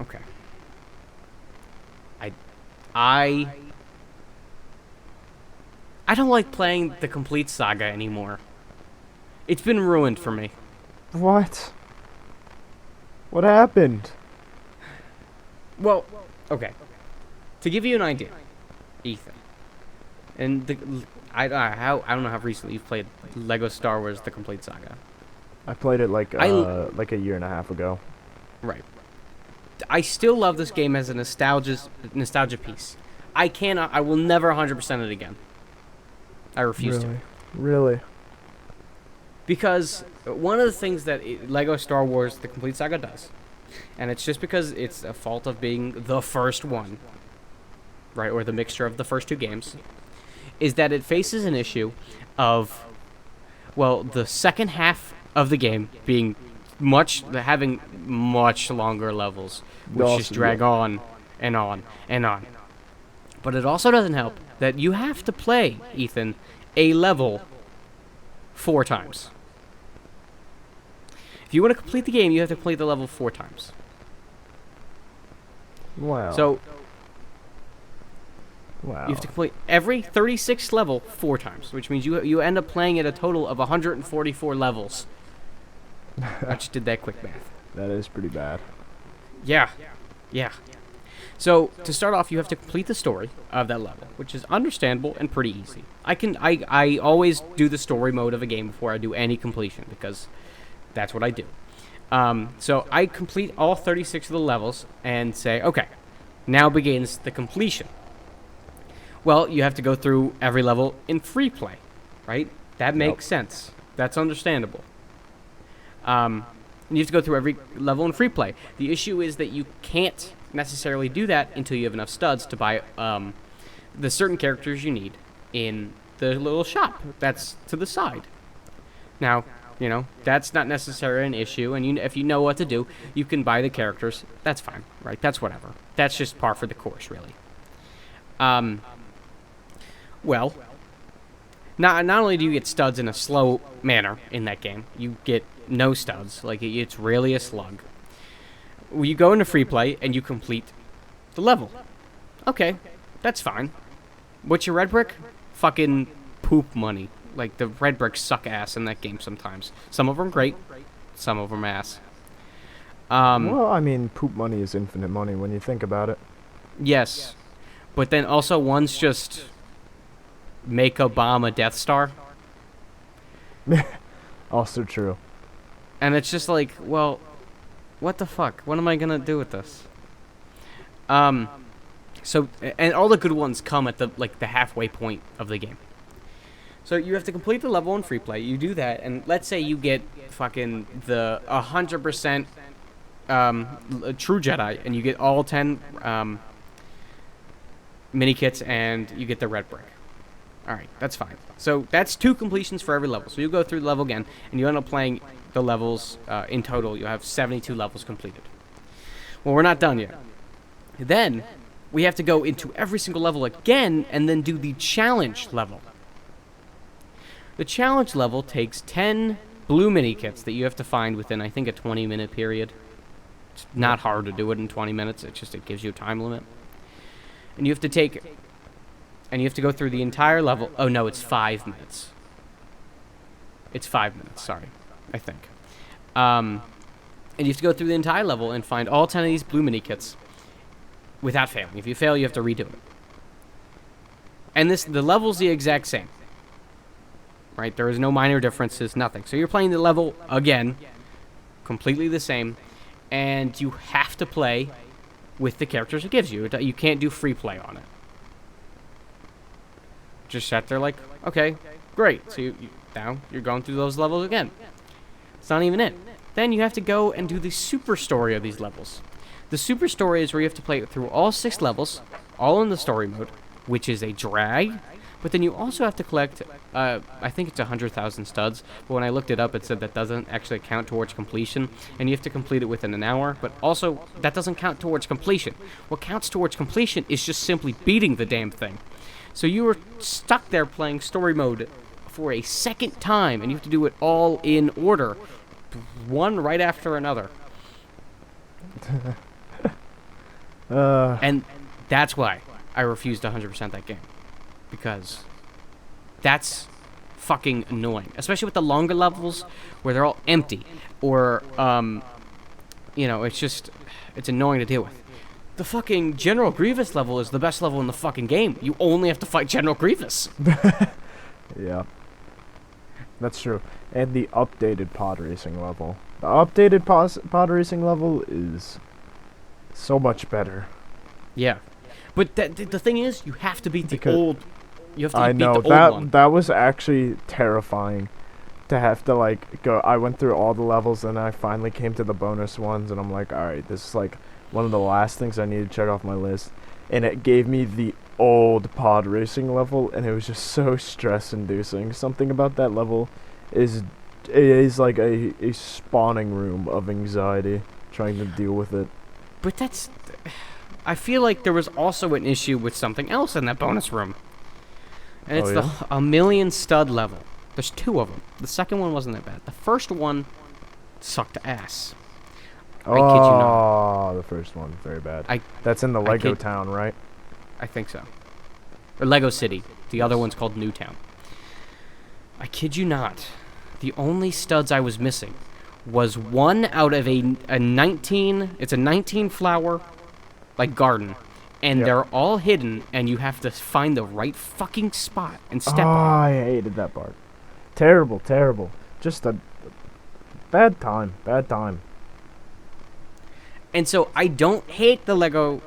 okay. I don't like playing the complete Saga anymore. It's been ruined for me. What? What happened? Well, okay. To give you an idea, Ethan, and I don't know how recently you've played Lego Star Wars: The Complete Saga. I played it like a year and a half ago. Right. I still love this game as a nostalgia piece. I will never 100% it again. I refuse to. Really? Because one of the things that Lego Star Wars: The Complete Saga does, and it's just because it's a fault of being the first one, right, or the mixture of the first two games, is that it faces an issue of, well, the second half of the game being having much longer levels, which just drag on and on and on. But it also doesn't help that you have to play, Ethan, a level 4 times. If you want to complete the game, you have to play the level 4 times. Wow. So wow. you have to complete every 36th level 4 times, which means you end up playing at a total of 144 levels. I just did that quick math. That is pretty bad. Yeah. So to start off, you have to complete the story of that level, which is understandable and pretty easy. I always do the story mode of a game before I do any completion because that's what I do. So I complete all 36 of the levels and say, okay, now begins the completion. Well, you have to go through every level in free play, right? That makes sense. That's understandable. And you have to go through every level in free play. The issue is that you can't necessarily do that until you have enough studs to buy the certain characters you need in the little shop that's to the side. Now, that's not necessarily an issue, and if you know what to do, you can buy the characters. That's fine, right? That's whatever. That's just par for the course, really. Well, not only do you get studs in a slow manner in that game, you get no studs. Like, it's really a slug. You go into free play, and you complete the level. Okay, that's fine. What's your red brick? Fucking poop money. Like, the red bricks suck ass in that game sometimes. Some of them great, some of them ass. Well, I mean, poop money is infinite money when you think about it. Yes, but then also one's just make a bomb a Death Star. Also true. And it's just like, well, what the fuck? What am I gonna do with this? So, and all the good ones come at the halfway point of the game. So you have to complete the level in free play. You do that, and let's say you get fucking the 100% true Jedi, and you get all 10 mini kits, and you get the red brick. All right, that's fine. So that's 2 completions for every level. So you go through the level again, and you end up playing the levels in total. You have 72 levels completed. Well, we're not done yet. Then we have to go into every single level again, and then do the challenge level. The challenge level takes 10 blue mini kits that you have to find within, I think, a 20-minute period. It's not hard to do it in 20 minutes. It gives you a time limit. And you have to go through the entire level. Oh, no, it's 5 minutes. It's 5 minutes, sorry, I think. And you have to go through the entire level and find all 10 of these blue mini kits without failing. If you fail, you have to redo it. And the level's the exact same. Right? There is no minor differences, nothing. So you're playing the level again, completely the same, and you have to play with the characters it gives you. You can't do free play on it. Just sat there like, okay, great. So now you're going through those levels again. It's not even it. Then you have to go and do the super story of these levels. The super story is where you have to play through all 6 levels, all in the story mode, which is a drag. But then you also have to collect, I think it's 100,000 studs. But when I looked it up, it said that doesn't actually count towards completion. And you have to complete it within an hour. But also, that doesn't count towards completion. What counts towards completion is just simply beating the damn thing. So you were stuck there playing story mode for a second time. And you have to do it all in order. One right after another. And that's why I refused 100% that game. Because that's fucking annoying. Especially with the longer levels where they're all empty. Or, it's annoying to deal with. The fucking General Grievous level is the best level in the fucking game. You only have to fight General Grievous. Yeah. That's true. And the updated pod racing level. The updated pod racing level is so much better. Yeah. But the thing is, you have to beat the old... You have to I beat know, the old one. that was actually terrifying. To have to, like, go... I went through all the levels, and I finally came to the bonus ones, and I'm like, alright, this is, like, one of the last things I need to check off my list. And it gave me the old pod racing level, and it was just so stress-inducing. Something about that level is like a spawning room of anxiety trying to deal with it. But that's... I feel like there was also an issue with something else in that bonus room. And it's the a million stud level. There's 2 of them. The second one wasn't that bad. The first one sucked ass. I kid you not. Oh, the first one, very bad. That's in the Lego town, right? I think so. Or Lego City. The other one's called Newtown. I kid you not. The only studs I was missing was one out of a 19... It's a 19 flower, like, garden. And they're all hidden, and you have to find the right fucking spot and step on it. I hated that part. Terrible, terrible. Just a bad time, bad time. And so I don't hate the Lego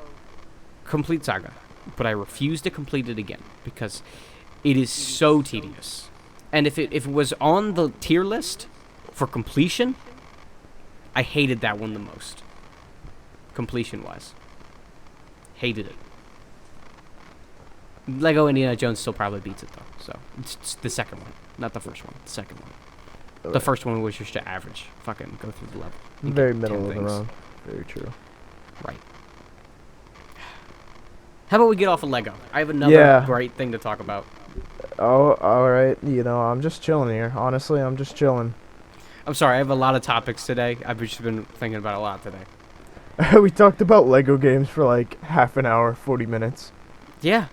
Complete Saga, but I refuse to complete it again because it is so tedious. And if it was on the tier list for completion, I hated that one the most. Completion-wise. Hated it. Lego Indiana Jones still probably beats it, though. So, it's the second one. Not the first one. The second one. The first one was just to average. Fucking go through the level. Very middle of the road. Very true. Right. How about we get off of Lego? I have another great thing to talk about. Oh, alright. You know, I'm just chilling here. Honestly, I'm just chilling. I'm sorry, I have a lot of topics today. I've just been thinking about a lot today. We talked about Lego games for like half an hour, 40 minutes. Yeah.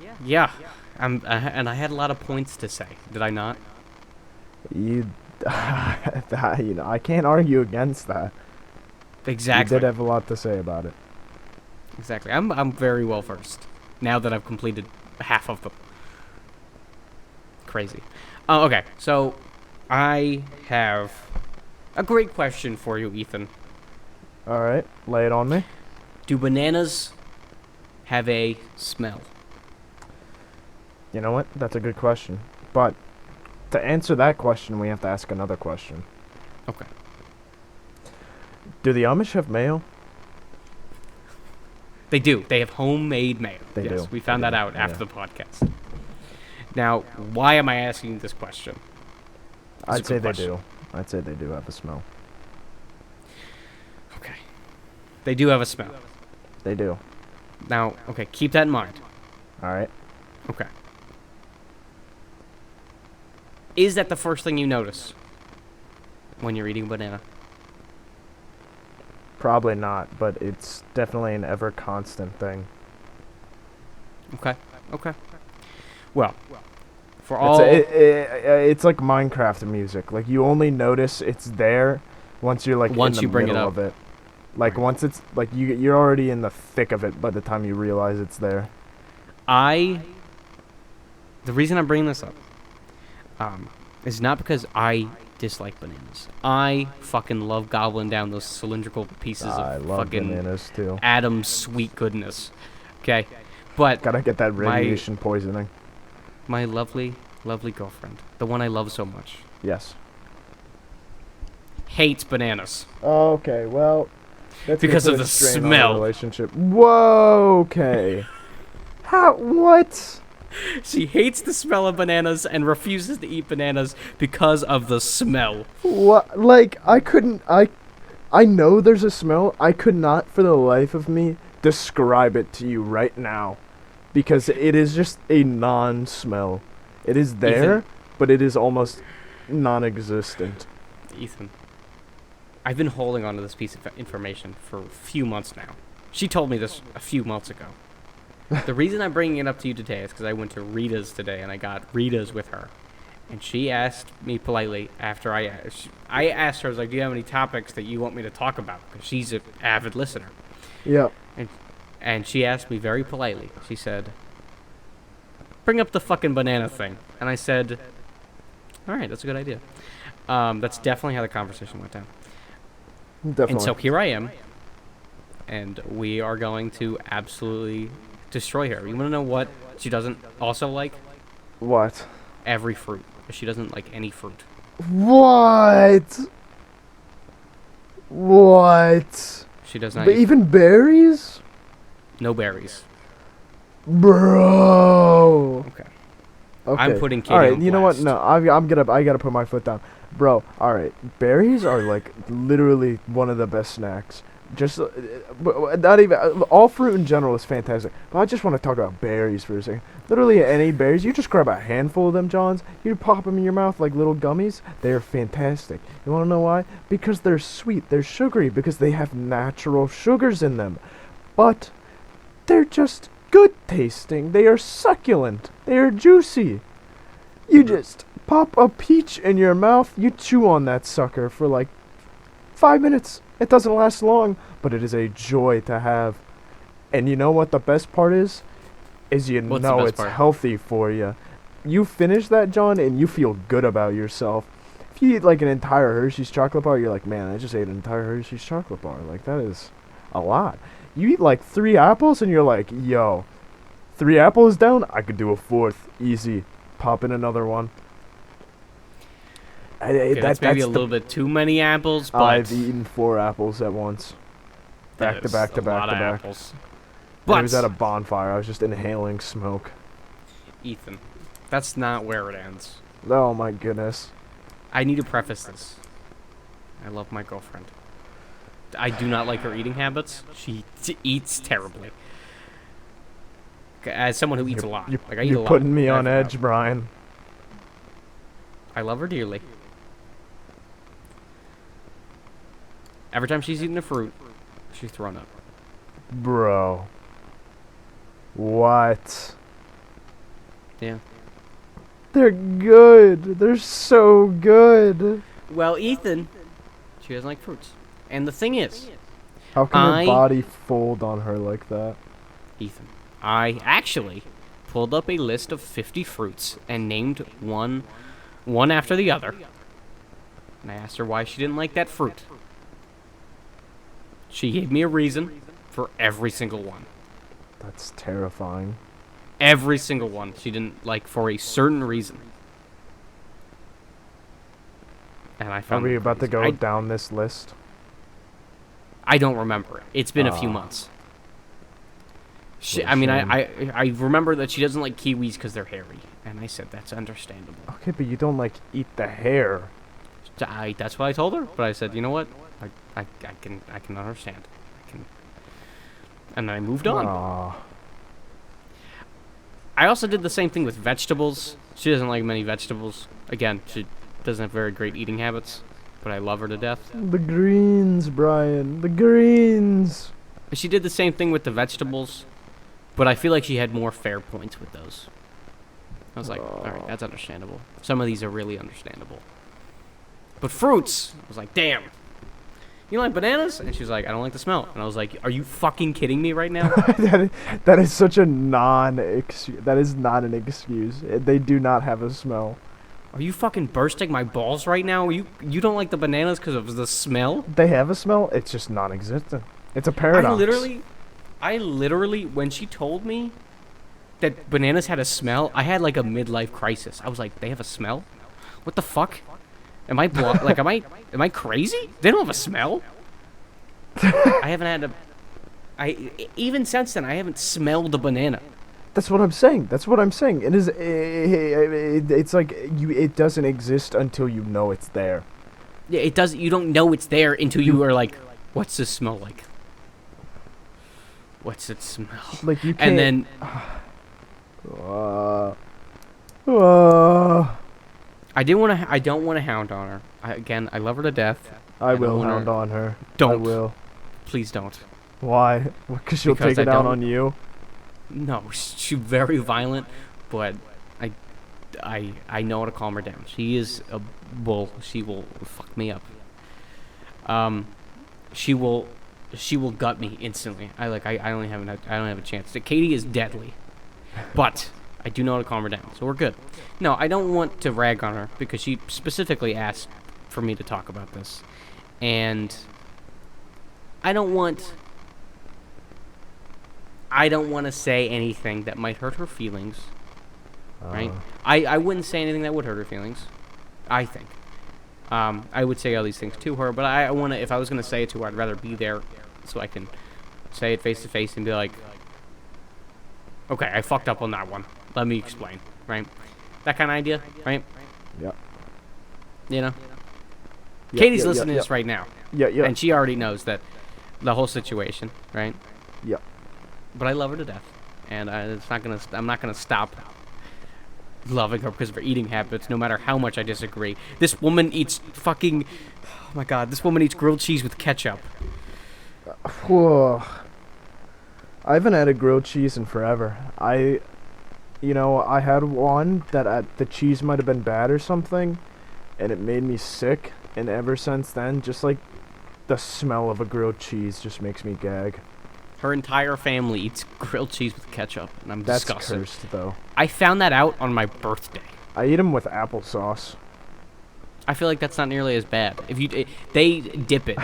And I had a lot of points to say. Did I not? You know, I can't argue against that. Exactly. You did have a lot to say about it. Exactly. I'm very well versed now that I've completed half of them. Crazy. Okay, so I have a great question for you, Ethan. Alright, lay it on me. Do bananas have a smell? You know what? That's a good question. But to answer that question, we have to ask another question. Okay. Do the Amish have mayo? They do. They have homemade mayo. They do. We found that out after the podcast. Now, why am I asking this question? I'd say they do. I'd say they do have a smell. Okay. They do have a smell. They do. Now, okay, keep that in mind. Alright. Okay. Is that the first thing you notice when you're eating a banana? Probably not, but it's definitely an ever constant thing. Okay. Well, for all... It's like Minecraft music. Like, you only notice it's there once you're, like, once in you the bring it middle up. of it. Like Right. once it's like you're already in the thick of it by the time you realize it's there. The reason I'm bringing this up, is not because I dislike bananas. I fucking love gobbling down those cylindrical pieces I of love fucking bananas too. Adam's sweet goodness. Okay, but Gotta get that my radiation poisoning. my lovely, lovely girlfriend, the one I love so much, Yes. hates bananas Okay, well, that's because gonna of put a the strain on smell. relationship. Whoa. Okay. How? What? She hates the smell of bananas and refuses to eat bananas because of the smell. What? Like I couldn't. I know there's a smell. I could not, for the life of me, describe it to you right now, because it is just a non-smell. It is there, but it is almost non-existent. Ethan, I've been holding on to this piece of information for a few months now. She told me this a few months ago. The reason I'm bringing it up to you today is because I went to Rita's today and I got Rita's with her. And she asked me politely after I asked her, I was like, do you have any topics that you want me to talk about? Because she's an avid listener. Yep. And she asked me very politely. She said, bring up the fucking banana thing. And I said, all right, that's a good idea. That's definitely how the conversation went down. Definitely. And so here I am, and we are going to absolutely destroy her. You want to know what she doesn't also like? What? Every fruit. She doesn't like any fruit. What? What? She does not But eat even berries? no berries. Bro. Okay. Okay. I'm putting Katie All right, on you know what? blast. No, I gotta put my foot down, bro. All right, berries are like literally one of the best snacks. Just not even all fruit in general is fantastic, but I just want to talk about berries for a second. Literally any berries, you just grab a handful of them, Johns. You pop them in your mouth like little gummies. They are fantastic. You want to know why? Because they're sweet, they're sugary, because they have natural sugars in them. But they're just good tasting. They are succulent. They are juicy. You just pop a peach in your mouth. You chew on that sucker for like 5 minutes. It doesn't last long, but it is a joy to have. And you know what the best part is? Is you What's the know best it's part? healthy for you. You finish that, John, and you feel good about yourself. If you eat like an entire Hershey's chocolate bar, you're like, man, I just ate an entire Hershey's chocolate bar. Like, that is a lot. You eat like 3 apples, and you're like, yo, 3 apples down? I could do a 4th. Easy. Pop in another one. Okay, that's maybe a the little bit too many apples, but I've eaten 4 apples at once. that Back to is back to a back lot to of back. apples. And it was But at a bonfire. I was just inhaling smoke. Ethan, that's not where it ends. Oh my goodness. I need to preface this. I love my girlfriend. I do not like her eating habits. She eats terribly. As someone who eats a lot, like I eat a You're lot. putting me on I've- edge, Brian. I love her dearly. Every time she's eating a fruit, she's thrown up. Bro. What? Yeah. They're good. They're so good. Well, Ethan, she doesn't like fruits. And the thing is, How can I- her body fold on her like that? Ethan, I actually pulled up a list of 50 fruits and named one after the other. And I asked her why she didn't like that fruit. She gave me a reason for every single one. That's terrifying. Every single one she didn't like for a certain reason. And I Are found we that about to crazy. go down this list? I don't remember it. It's been a few Ah. months. What a I mean, shame. I remember that she doesn't like kiwis because they're hairy. And I said, that's understandable. Okay, but you don't like eat the hair. That's what I told her. But I said, you know what? I can understand. And then I moved on. Aw. I also did the same thing with vegetables. She doesn't like many vegetables. Again, she doesn't have very great eating habits, but I love her to death. The greens, Brian. The greens. She did the same thing with the vegetables, but I feel like she had more fair points with those. I was like, all right, that's understandable. Some of these are really understandable. But fruits, I was like, damn. You don't like bananas? And she's like, I don't like the smell. And I was like, are you fucking kidding me right now? That is such a non-excuse. That is not an excuse. They do not have a smell. Are you fucking bursting my balls right now? You don't like the bananas because of the smell? They have a smell. It's just non-existent. It's a paradox. I literally, when she told me that bananas had a smell, I had like a midlife crisis. I was like, they have a smell? What the fuck? Am I am I crazy? They don't have a smell. Even since then, I haven't smelled a banana. That's what I'm saying. It is. It's like it doesn't exist until you know it's there. Yeah, it does. You don't know it's there until you are like, what's this smell like? What's it smell? Like you can't. And then. I don't want to hound on her. I love her to death. I will hound on her. Don't. I will. Please don't. Why? Because she'll take it out on you. No, she's very violent, but I know how to calm her down. She is a bull. She will fuck me up. She will gut me instantly. I don't have a chance. Katie is deadly, but I do know how to calm her down, so we're good. No, I don't want to rag on her because she specifically asked for me to talk about this, and I don't want to say anything that might hurt her feelings, right? I wouldn't say anything that would hurt her feelings, I think. I would say all these things to her, but if I was going to say it to her, I'd rather be there so I can say it face to face and be like, okay, I fucked up on that one. Let me explain, right? That kind of idea, right? Yep. You know? Katie's listening to this right now. Yeah. And she already knows that the whole situation, right? Yep. But I love her to death, and I'm not gonna stop loving her because of her eating habits, no matter how much I disagree. This woman eats oh my god, this woman eats grilled cheese with ketchup. Whoa. I haven't had a grilled cheese in forever. I had one that the cheese might have been bad or something, and it made me sick. And ever since then, just like the smell of a grilled cheese just makes me gag. Her entire family eats grilled cheese with ketchup, and I'm disgusted. That's cursed, though. I found that out on my birthday. I eat them with applesauce. I feel like that's not nearly as bad. They dip it.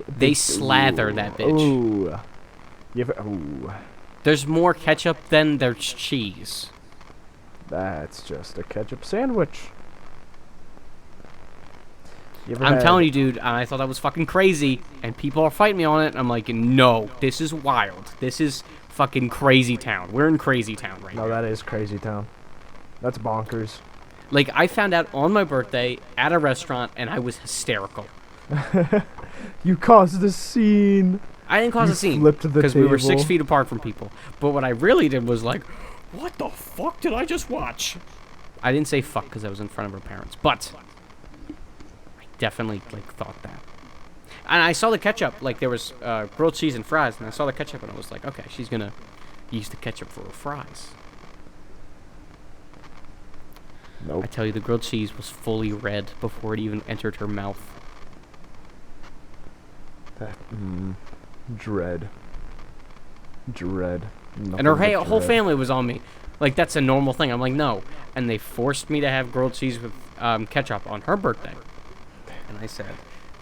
They slather that bitch. There's more ketchup than there's cheese. That's just a ketchup sandwich. I'm telling you, dude, I thought that was fucking crazy, and people are fighting me on it, and I'm like, no, this is wild. This is fucking crazy town. We're in crazy town right now. No, that is crazy town. That's bonkers. Like, I found out on my birthday at a restaurant, and I was hysterical. You caused a scene. I didn't cause a scene because we were 6 feet apart from people. But what I really did was like, what the fuck did I just watch? I didn't say fuck because I was in front of her parents, but I definitely thought that. And I saw the ketchup, like there was grilled cheese and fries, and I saw the ketchup and I was like, okay, she's gonna use the ketchup for her fries. Nope. I tell you, the grilled cheese was fully red before it even entered her mouth. Dread. And her whole family was on me. Like, that's a normal thing. I'm like, no. And they forced me to have grilled cheese with ketchup on her birthday. And I said,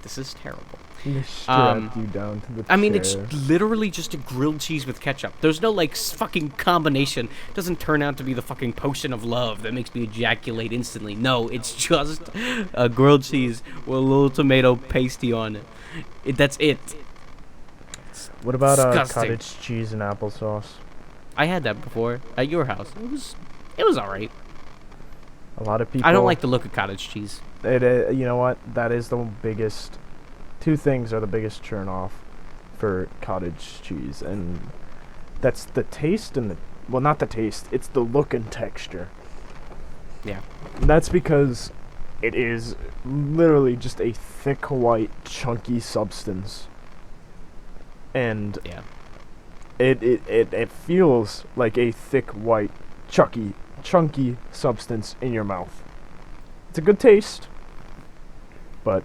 this is terrible. They strapped you down to the chair. I mean, it's literally just a grilled cheese with ketchup. There's no, fucking combination. It doesn't turn out to be the fucking potion of love that makes me ejaculate instantly. No, it's just a grilled cheese with a little tomato pasty on it. That's it. What about disgusting. Cottage cheese and applesauce? I had that before at your house. It was all right. A lot of people. I don't like the look of cottage cheese. You know what? That is the biggest. Two things are the biggest turn off for cottage cheese, and that's the taste and not the taste. It's the look and texture. Yeah. And that's because it is literally just a thick, white, chunky substance. And yeah. It feels like a thick, white, chunky substance in your mouth. It's a good taste, but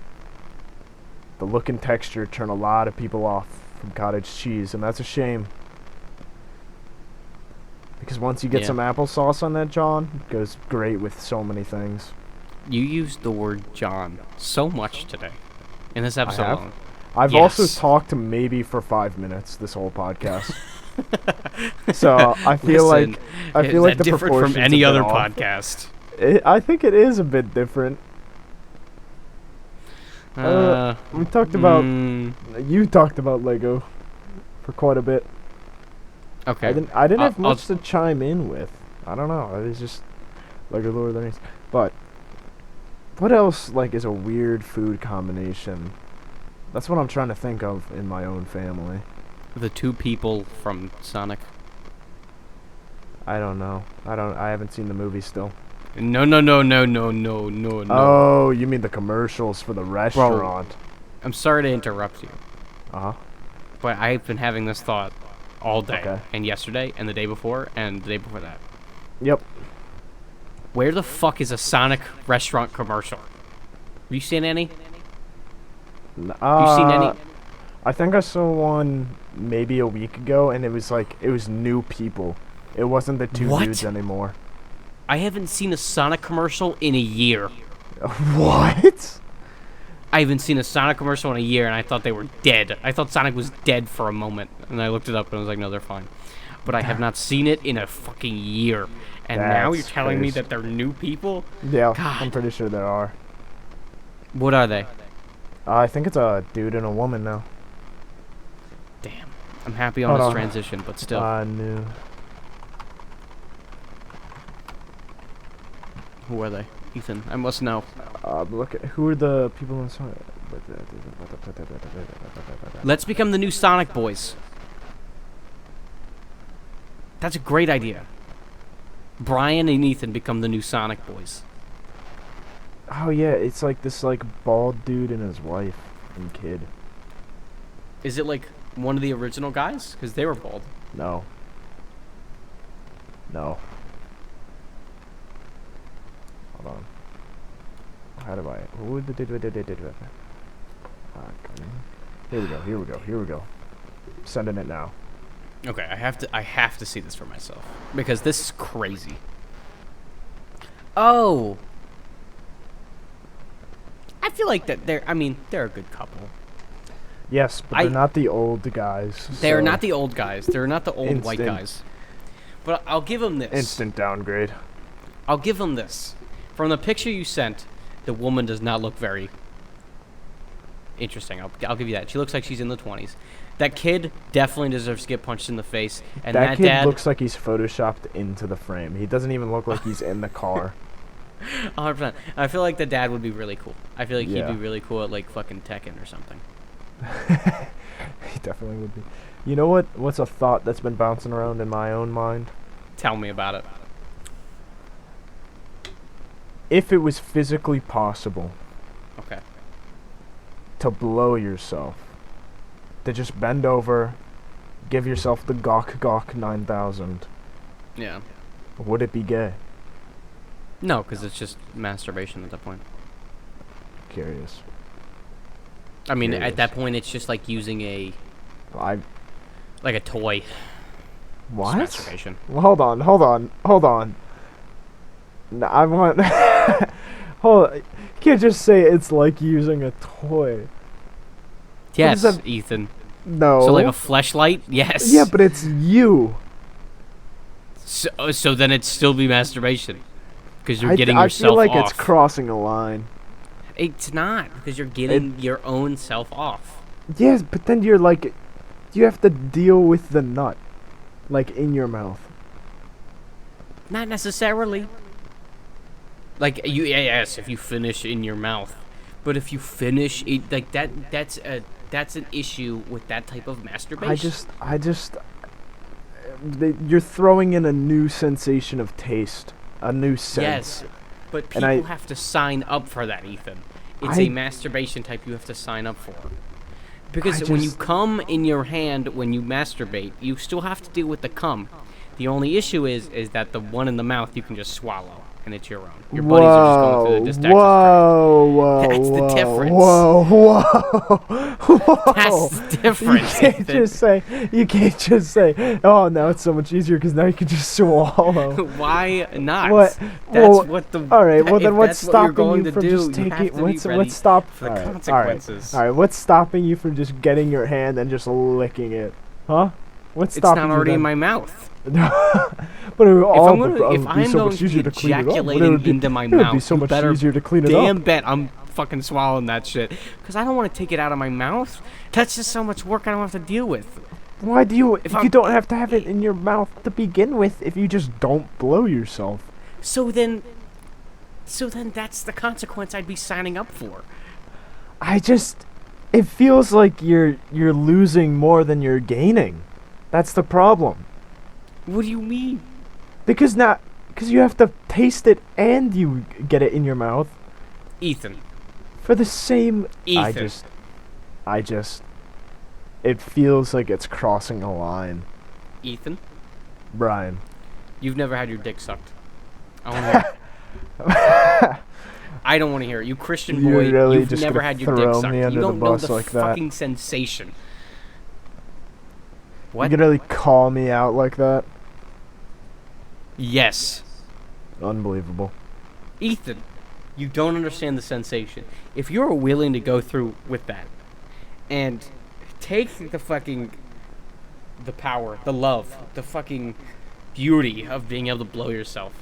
the look and texture turn a lot of people off from cottage cheese, and that's a shame. Because once you get some applesauce on that, John, it goes great with so many things. You used the word John so much today in this episode alone. I've also talked maybe for 5 minutes this whole podcast. So I feel like the different proportions from any other off. podcast. I think it is a bit different. We talked about you talked about Lego for quite a bit. Okay. I didn't have much to chime in with. I don't know. It was just Lego Lord of the Rings. But what else like is a weird food combination? That's what I'm trying to think of in my own family. The two people from Sonic. I don't know. I haven't seen the movie still. No. Oh, you mean the commercials for the restaurant? Bro, I'm sorry to interrupt you. Uh-huh. But I've been having this thought all day, Okay. and yesterday, and the day before, and the day before that. Yep. Where the fuck is a Sonic restaurant commercial? Have you seen any? You seen any? I think I saw one maybe a week ago, and it was new people. It wasn't the two dudes anymore. I haven't seen a Sonic commercial in a year. What? I haven't seen a Sonic commercial in a year, and I thought they were dead. I thought Sonic was dead for a moment, and I looked it up, and I was like, no, they're fine. But I have not seen it in a fucking year. And now you're telling me that they're new people? Yeah, God. I'm pretty sure there are. What are they? I think it's a dude and a woman now. Damn. I'm happy on this transition, but still. New. Who are they? Ethan, I must know. Look at who are the people in the song. Let's become the new Sonic Boys. That's a great idea. Brian and Ethan become the new Sonic Boys. Oh yeah, it's like this bald dude and his wife and kid. Is it like one of the original guys? Because they were bald. No. Hold on. How do I? Here we go. Sending it now. Okay, I have to see this for myself because this is crazy. Oh, I feel like that they're a good couple. Yes, but they're not the old guys. They're not the old guys. They're not the old white guys. But I'll give them this. Instant downgrade. I'll give them this. From the picture you sent, the woman does not look very interesting. I'll give you that. She looks like she's in the 20s. That kid definitely deserves to get punched in the face. And that kid dad looks like he's photoshopped into the frame. He doesn't even look like he's in the car. 100%. I feel like the dad would be really cool. I feel like he'd be really cool at like fucking Tekken or something. He definitely would be. You know what? What's a thought that's been bouncing around in my own mind? Tell me about it. If it was physically possible Okay. to blow yourself, to just bend over, give yourself the Gok 9000, Yeah. would it be gay? No, because it's just masturbation at that point. Curious. I mean, at that point, it's just like using like a toy. What? It's masturbation. Well, hold on. No, I want. Hold on. You can't just say it's like using a toy. Yes, Ethan. No. So like a fleshlight? Yes. Yeah, but it's you. So then it'd still be masturbation. Because you're getting yourself off. I feel like it's crossing a line. It's not, because you're getting your own self off. Yes, but then you're like, you have to deal with the nut, like in your mouth. Not necessarily. Like yes, if you finish in your mouth, but if you finish it like that, that's an issue with that type of masturbation. You're throwing in a new sensation of taste, a new sense. Yes. But people have to sign up for that, Ethan. It's a masturbation type you have to sign up for. Because when you come in your hand when you masturbate, you still have to deal with the cum. The only issue is that the one in the mouth you can just swallow. and it's your own. Your buddies are just going through the distracted track. Whoa, That's the difference. Whoa. That's the difference. You can't just say, oh, now it's so much easier because now you can just swallow. Why not? What? That's what the. All right. Well, then what's that's what you're stopping going you to from do, just you taking? have to be What's ready stop? for the all right, consequences? All right. What's stopping you from just getting your hand and just licking it? Huh? What's stopping you? It's not already then? in my mouth. But it would If I'm so going much to easier be to clean it up. ejaculating into my It would be mouth, so you much better easier to clean it damn up. bet I'm fucking swallowing that shit. Because I don't want to take it out of my mouth. That's just so much work I don't have to deal with. Why do you? If you don't have to have it in your mouth to begin with if you just don't blow yourself. So then that's the consequence I'd be signing up for. It feels like you're losing more than you're gaining. That's the problem. What do you mean? Because you have to taste it and you get it in your mouth. Ethan. For the same. Ethan. It feels like it's crossing a line. Ethan? Brian. You've never had your dick sucked. I want to hear it. I don't want to hear it. You Christian boy, really you've just never gonna had your throw dick sucked. me You under the don't know bus the like that? fucking sensation. What? You can really call me out like that? Yes. Unbelievable. Ethan, you don't understand the sensation. If you're willing to go through with that and take the power, the love, the fucking beauty of being able to blow yourself,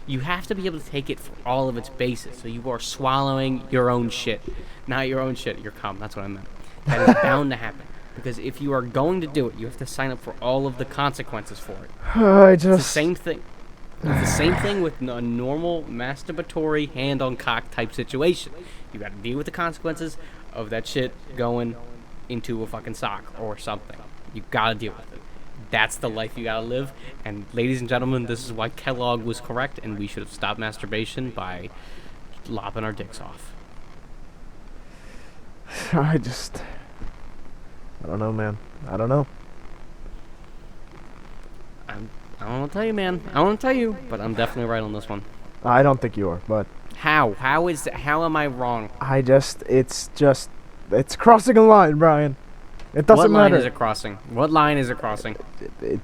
you have to be able to take it for all of its bases. So you are swallowing your own shit. Not your own shit, your cum. That's what I meant. That is bound to happen. Because if you are going to do it, you have to sign up for all of the consequences for it. It's the same thing. It's the same thing with a normal masturbatory hand on cock type situation. You got to deal with the consequences of that shit going into a fucking sock or something. You got to deal with it. That's the life you got to live. And ladies and gentlemen, this is why Kellogg was correct, and we should have stopped masturbation by lopping our dicks off. I don't know, man. I don't know. I don't want to tell you, man. I don't want to tell you, but I'm definitely right on this one. I don't think you are, but... How? How am I wrong? It's crossing a line, Brian. It doesn't matter. What line is it crossing? What line is it crossing? I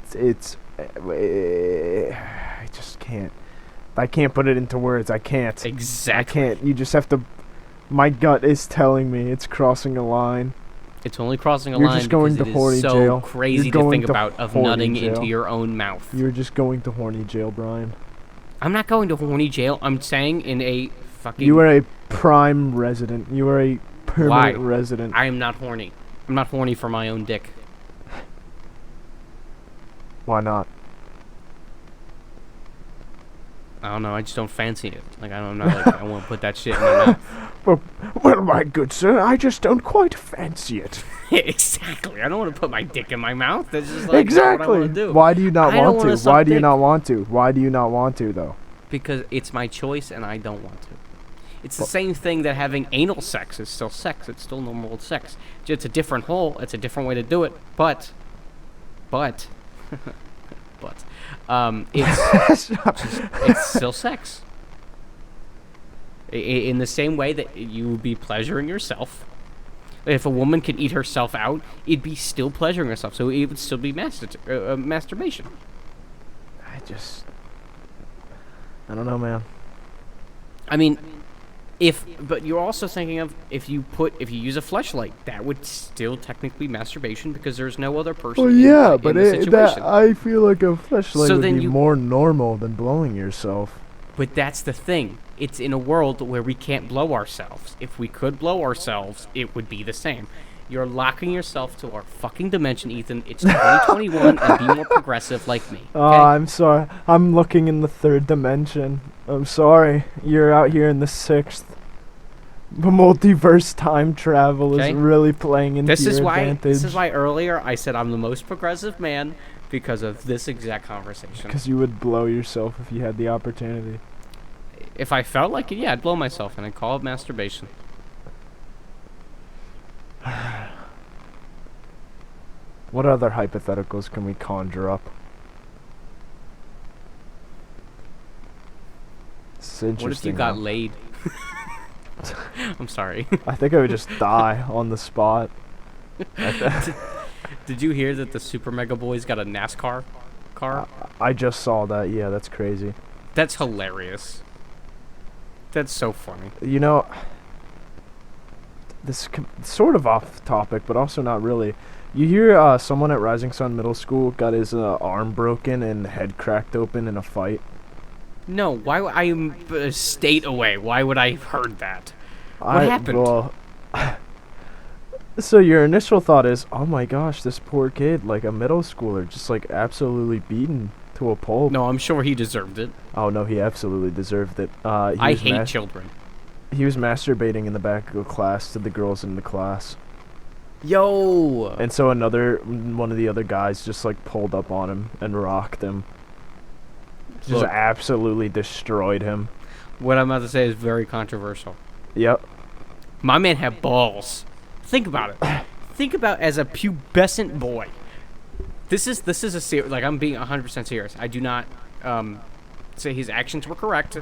just can't. I can't put it into words. I can't. Exactly. I can't. You just have to... My gut is telling me it's crossing a line. It's only crossing a You're line just going because to it horny is so jail. crazy You're to going think to about of horny nutting jail. into your own mouth. You're just going to horny jail, Brian. I'm not going to horny jail. I'm saying in a fucking... You are a prime resident. You are a permanent resident. I am not horny. I'm not horny for my own dick. Why not? I don't know. I just don't fancy it. Like I'm not like I want to put that shit in my mouth. Well, my good sir, I just don't quite fancy it. Exactly. I don't want to put my dick in my mouth. That's just like exactly. what I want to do. Why do you not want to? Why do you dick. not want to? Why do you not want to though? Because it's my choice and I don't want to. It's the same thing that having anal sex is still sex. It's still normal sex. It's a different hole. It's a different way to do it. But, it's still sex. In the same way that you would be pleasuring yourself. If a woman could eat herself out, it'd be still pleasuring herself. So it would still be masturbation. I don't know, man. I mean, but you're also thinking of if you use a fleshlight, that would still technically be masturbation because there's no other person. Well, yeah, in but the situation. I feel like a fleshlight would then be more normal than blowing yourself. But that's the thing. It's in a world where we can't blow ourselves. If we could blow ourselves, it would be the same. You're locking yourself to our fucking dimension, Ethan. It's 2021, and be more progressive like me. Oh, Okay? I'm sorry. I'm looking in the third dimension. I'm sorry. You're out here in the sixth. The multiverse time travel is really playing into your advantage. This is why earlier I said I'm the most progressive man because of this exact conversation. Because you would blow yourself if you had the opportunity. If I felt like it, yeah, I'd blow myself, and I'd call it masturbation. What other hypotheticals can we conjure up? It's interesting. What if you got though. laid? I'm sorry. I think I would just die on the spot. Did you hear that the Super Mega Boys got a NASCAR car? I just saw that. Yeah, that's crazy. That's hilarious. That's so funny. You know, sort of off topic, but also not really. You hear someone at Rising Sun Middle School got his arm broken and head cracked open in a fight? No, why? I'm a state away. Why would I have heard that? What happened? Well, so your initial thought is, oh my gosh, this poor kid, like a middle schooler, just like absolutely beaten to a pulp. No, I'm sure he deserved it. Oh no, he absolutely deserved it. I hate children. He was masturbating in the back of the class to the girls in the class. Yo! And so one of the other guys just like pulled up on him and rocked him. Just Look, absolutely destroyed him. what I'm about to say is very controversial. Yep. My man had balls. Think about it. Think about as a pubescent boy. This is a serious. Like, I'm being 100% serious. I do not say his actions were correct.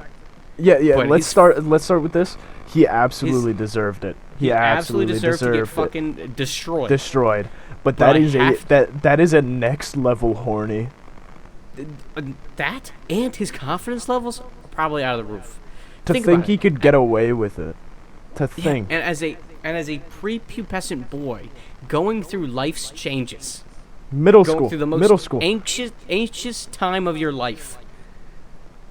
Yeah. But Let's start with this. He absolutely deserved it. He absolutely deserved to get it. fucking destroyed. Destroyed. But But that is a next level horny. That and his confidence levels are probably out of the roof. To think he could get away with it. To think. And as a prepubescent boy going through life's changes, Middle going school. through the most Middle school. anxious time of your life,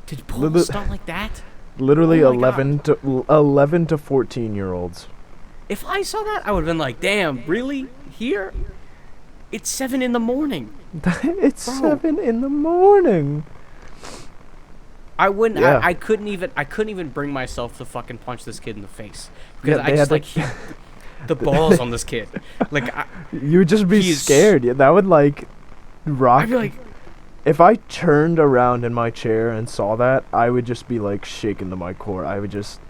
to pull Literally- stuff like that. Literally Oh my 11 to 14-year-olds. If I saw that, I would have been like, "Damn, really? Here? It's 7 in the morning." It's Bro. 7 in the morning. I wouldn't. Yeah. I couldn't even bring myself to fucking punch this kid in the face because Yeah, I they just had, like the balls on this kid. Like You would just be He's- scared. Yeah, that would like rock. I'd be like, If I turned around in my chair and saw that, I would just be like shaken to my core. I would just.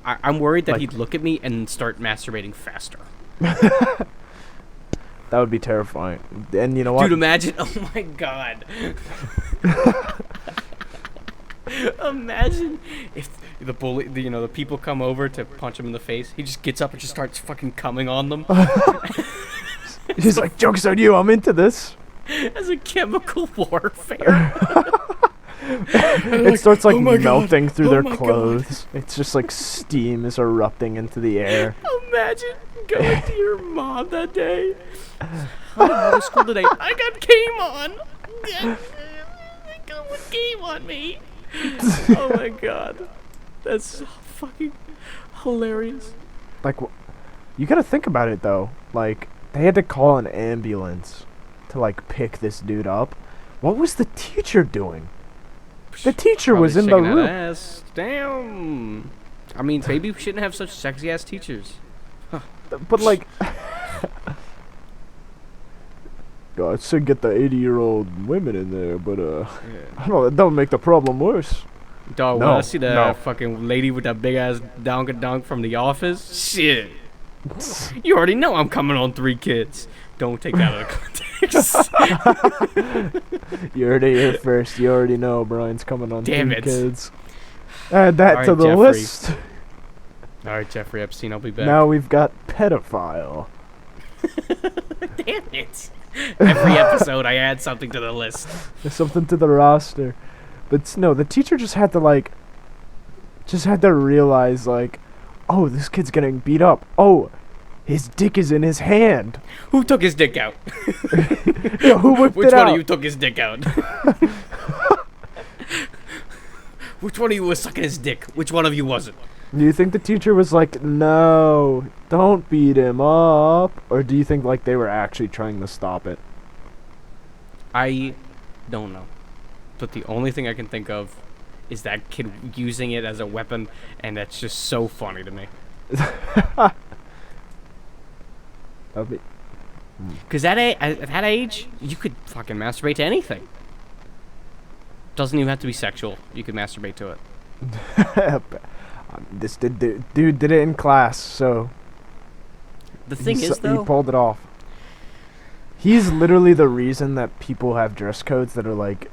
I'm worried that Like- he'd look at me and start masturbating faster. That would be terrifying. And you know what? Dude, imagine! Oh my god! Imagine if the bully, the people come over to punch him in the face. He just gets up and just starts fucking coming on them He's like, "Joke's on you! I'm into this." as a chemical warfare. It starts like "Oh my God. melting through Oh their my God." clothes. It's just like steam is erupting into the air. Imagine going to your mom that day. I went to school today. I got game on. I got game on me. Oh my god, that's fucking hilarious. Like, you gotta think about it though. Like, they had to call an ambulance to like pick this dude up. What was the teacher doing? The teacher was in the Probably shaking room. that ass. Damn. I mean, maybe we shouldn't have such sexy ass teachers. But like, God, should get the 80-year-old women in there, but I don't. It don't make the problem worse. Dog, No, when I see the no. fucking lady with that big ass donka from The Office, shit. You already know I'm coming on 3 kids. Don't take that out of context. You heard it here first. You already know Brian's coming on Damn 3 it. kids. Add that All to right, the Jeffrey. list. All right, Jeffrey Epstein, I'll be back. Now we've got pedophile. Damn it. Every episode, I add something to the list. There's something to the roster. But no, the teacher just had to realize, like, oh, this kid's getting beat up. Oh, his dick is in his hand. Who took his dick out? Yeah, who whipped Which it one out? of you took his dick out? Which one of you was sucking his dick? Which one of you wasn't? Do you think the teacher was like, no, don't beat him up? Or do you think, like, they were actually trying to stop it? I don't know. But the only thing I can think of is that kid using it as a weapon, and that's just so funny to me. That'd be- Because at that age, you could fucking masturbate to anything. Doesn't even have to be sexual. You could masturbate to it. This dude did it in class, so The thing he is, though, he pulled it off. He's literally the reason that people have dress codes that are like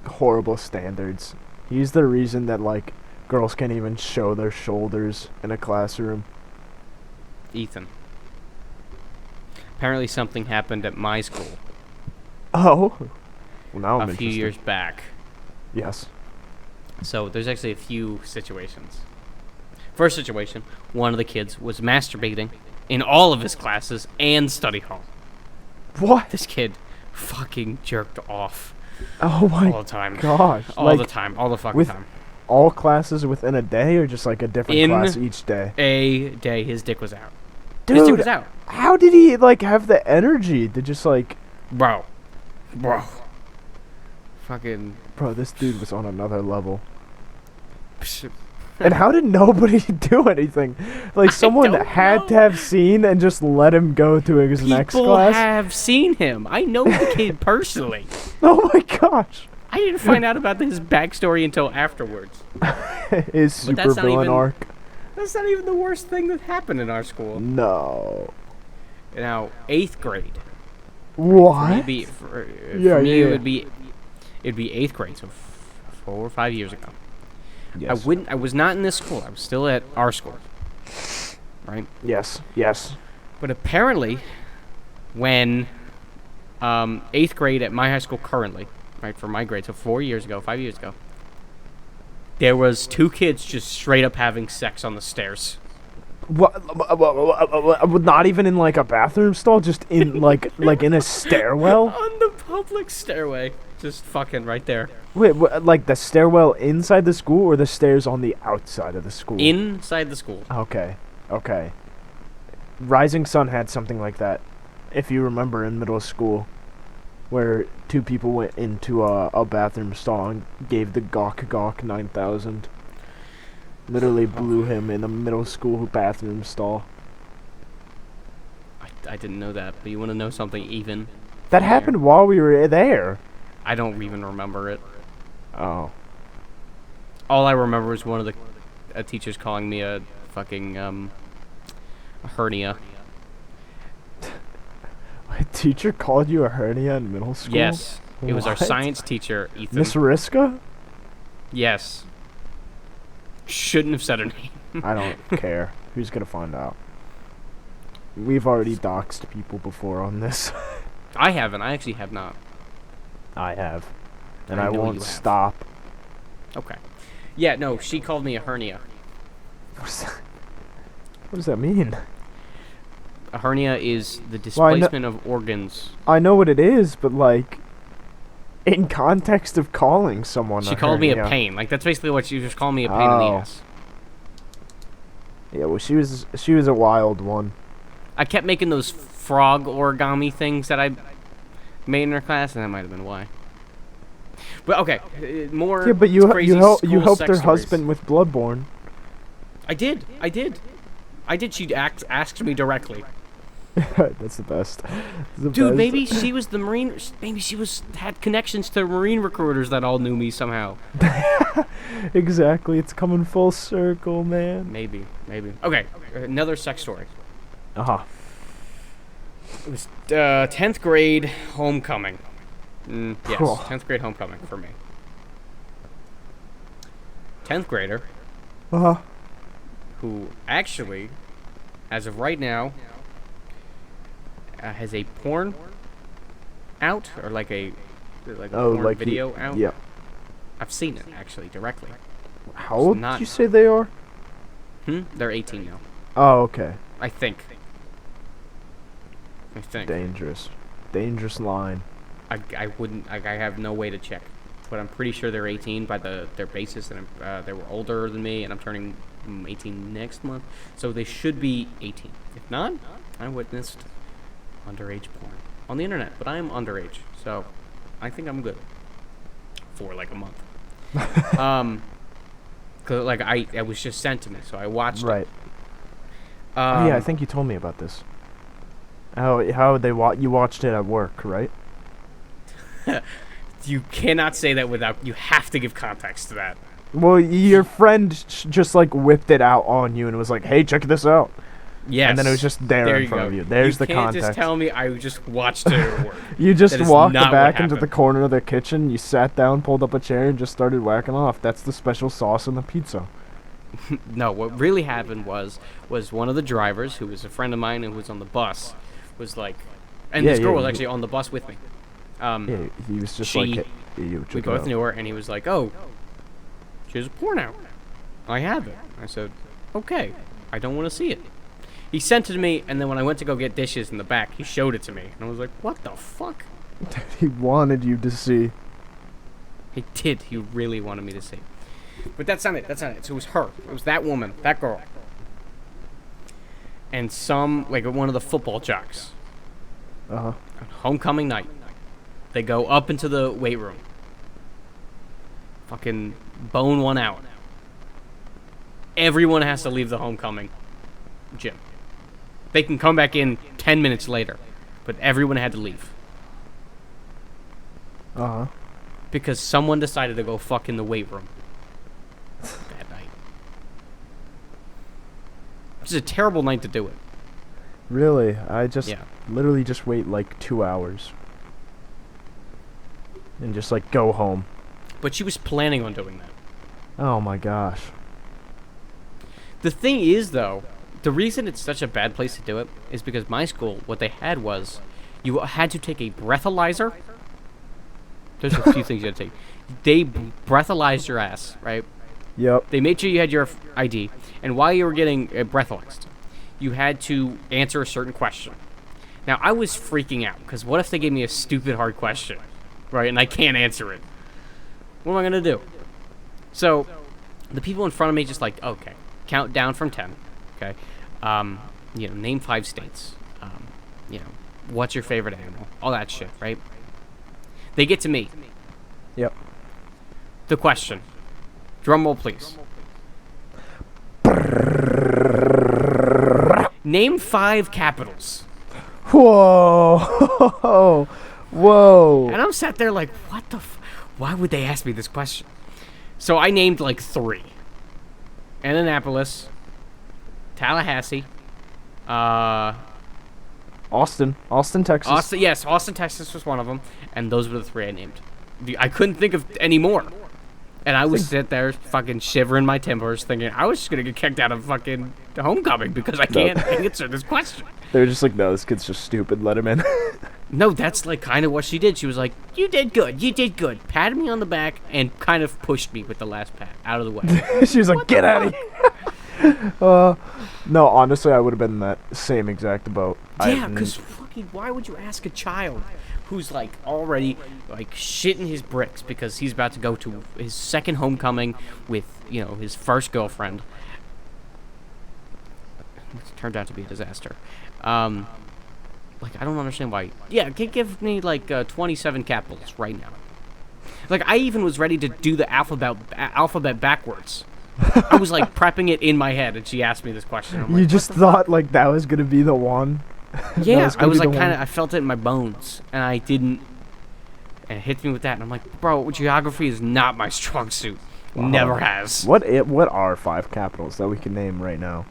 horrible standards. He's the reason that, like, girls can't even show their shoulders in a classroom. Ethan. Apparently something happened at my school Oh. Well, now I'm a few interested. years back. Yes. So there's actually a few situations. First situation, one of the kids was masturbating in all of his classes and study hall. What? This kid fucking jerked off Oh my all the time. gosh. All Like, the time. All the fucking with time. all classes within a day, or just like a different In class each day? a day, his dick was out. Dude, His dick was out. how did he, like, have the energy to just, like... Bro. Fucking... Bro, this dude was on another level. And how did nobody do anything? Like, someone don't had to know. have seen and just let him go to his next People class? have seen him. I know the kid personally. Oh my gosh. I didn't find out about his backstory until afterwards. His But that's super not villain even- arc. That's not even the worst thing that happened in our school. No. Now, 8th grade. What? Maybe Yeah, for me yeah. it'd be 8th grade, so 4 or 5 years ago. Yes. I was not in this school. I was still at our school. Right? Yes. Yes. But apparently when 8th grade at my high school currently, right, for my grade, so 5 years ago, there was 2 kids just straight up having sex on the stairs. What? Not even in, like, a bathroom stall, just in like in a stairwell. On the public stairway. Just fucking right there. Wait, like the stairwell inside the school, or the stairs on the outside of the school? Inside the school. Okay. Okay. Rising Sun had something like that, if you remember, in middle school, where 2 people went into a bathroom stall and gave the Gawk 9000. Literally blew him in a middle school bathroom stall. I didn't know that, but you want to know something even? That funnier? happened while we were there. I don't even remember it. Oh. All I remember is one of the teachers calling me a fucking a hernia. A teacher called you a hernia in middle school? Yes, it was our What? science teacher, Ethan. Miss Riska? Yes. Shouldn't have said her name. I don't care. Who's gonna find out? We've already doxed people before on this. I haven't. I actually have not. I have. And I I know won't you have. stop. Okay. Yeah, no, she called me a hernia. What does that mean? A hernia is the Well, I kn- displacement of organs. I know what it is, but, like, in context of calling someone She a called me a hernia- pain. Like, that's basically what she was calling me, a pain in the Oh. ass. Yeah, well, she was a wild one. I kept making those frog origami things that I made in her class, and that might have been why. But okay, more Yeah, but you crazy helped school her sex stories. husband with Bloodborne. I did. She asked me directly. That's the best. That's the Dude, best. maybe she was the Marine. Maybe she had connections to Marine recruiters that all knew me somehow. Exactly, it's coming full circle, man. Maybe. Okay, another sex story. Uh-huh. It was 10th grade homecoming. Yes, Cool. 10th grade homecoming for me. 10th grader Uh-huh. who actually, as of right now, has a porn out, or like a Oh, porn like video out. Yeah. I've seen it actually directly. How old not- did you say they are? They're 18 now. Oh, okay. I think. Dangerous line. I wouldn't. I have no way to check, but I'm pretty sure they're 18 by their basis, and they were older than me, and I'm turning 18 next month, so they should be 18. If not, I witnessed underage porn on the internet, but I am underage, so I think I'm good for like a month. 'Cause like I was just sent to me, so I watched Right. it. Oh, yeah, I think you told me about this. How you watched it at work, right? You cannot say that without. You have to give context to that. Well, your friend just like whipped it out on you and was like, "Hey, check this out." Yes. And then it was just there in you front go. of you. There's the You can't context. just tell me I just watched it at work. You just That is walked not what back into the happened. corner of the kitchen, you sat down, pulled up a chair, and just started whacking off. That's the special sauce in the pizza. No, what really happened was one of the drivers, who was a friend of mine and who was on the bus, was like, and Yeah, this girl yeah, was you- actually on the bus with me. Yeah, he was just she- like, hey, you We check it both out. knew her, and he was like, "Oh, she has a porn out. I have it." I said, "Okay, I don't want to see it." He sent it to me, and then when I went to go get dishes in the back, he showed it to me, and I was like, "What the fuck?" He wanted you to see. He did. He really wanted me to see. But that's not it. That's not it. So it was her. It was that woman, that girl, and one of the football jocks. Uh-huh. On homecoming night, they go up into the weight room. Fucking bone one out. Everyone has to leave the homecoming gym. They can come back in 10 minutes later, but everyone had to leave Uh-huh. because someone decided to go fuck in the weight room that night. It's a terrible night to do it. Really? I just Yeah. literally just wait like 2 hours. And just like go home. But she was planning on doing that. Oh my gosh. The thing is, though, the reason it's such a bad place to do it is because my school, what they had was, you had to take a breathalyzer. There's a few things you had to take. They breathalyzed your ass, right? Yep. They made sure you had your ID, and while you were getting breathalyzed, you had to answer a certain question. Now, I was freaking out, because what if they gave me a stupid hard question, right, and I can't answer it? What am I going to do? So, the people in front of me just like, okay, count down from 10, okay? Name 5 states. What's your favorite animal? All that shit, right? They get to me. Yep. The question. Drum roll, please. Name 5 capitals. Whoa. Whoa. And I'm sat there like, what the why would they ask me this question? So I named like 3. Annapolis, Tallahassee, Austin, Texas. Austin, Texas was one of them, and those were the 3 I named. I couldn't think of any more. And I was sit there fucking shivering my timbers thinking I was just going to get kicked out of fucking homecoming because I can't answer this question. They were just like, no, this kid's just stupid. Let him in. No, that's like kind of what she did. She was like, you did good, patted me on the back and kind of pushed me with the last pat out of the way. She was like, get out of here. No, honestly, I would have been in that same exact boat. Yeah, because fucking why would you ask a child who's like already like shitting his bricks because he's about to go to his second homecoming with, his first girlfriend. It turned out to be a disaster. I don't understand why. Yeah, give me like 27 capitals right now. Like I even was ready to do the alphabet backwards. I was like prepping it in my head, and she asked me this question. I'm like, You just thought like that was gonna be the one. yeah, was I gonna was be like the kind of, one. I felt it in my bones, and I didn't. And it hit me with that, and I'm like, bro, geography is not my strong suit. Never has. What are 5 capitals that we can name right now?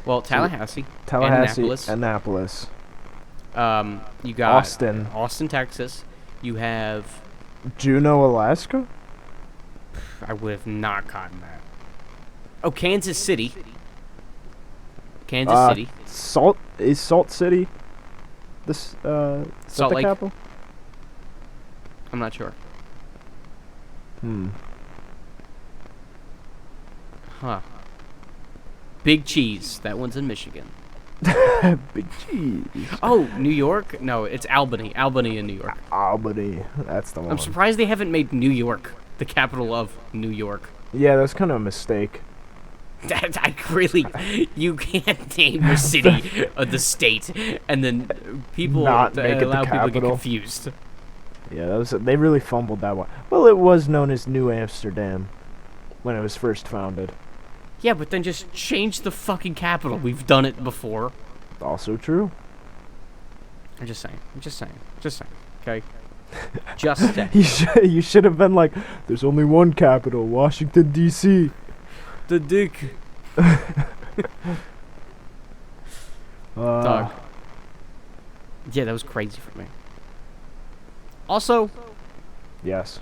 Well, Tallahassee, Annapolis. you got Austin, Texas. You have. Juneau, Alaska. I would have not gotten that. Oh, Kansas City. Salt City. This is Salt that the Lake. capital? I'm not sure. Huh. Big Cheese. That one's in Michigan. Big cheese. Oh, New York? No, it's Albany. Albany in New York. Albany. That's the one. I'm surprised they haven't made New York the capital of New York. Yeah, that's kind of a mistake. I really, you can't name your city or the state, and then people Not make it the allow people to get capital. confused. Yeah, they really fumbled that one. Well, it was known as New Amsterdam when it was first founded. Yeah, but then just change the fucking capital. We've done it before. Also true. I'm just saying. Okay. Just saying. You should have been like, there's only one capital, Washington D.C. The dick. Dog. Yeah, that was crazy for me. Also, Yes.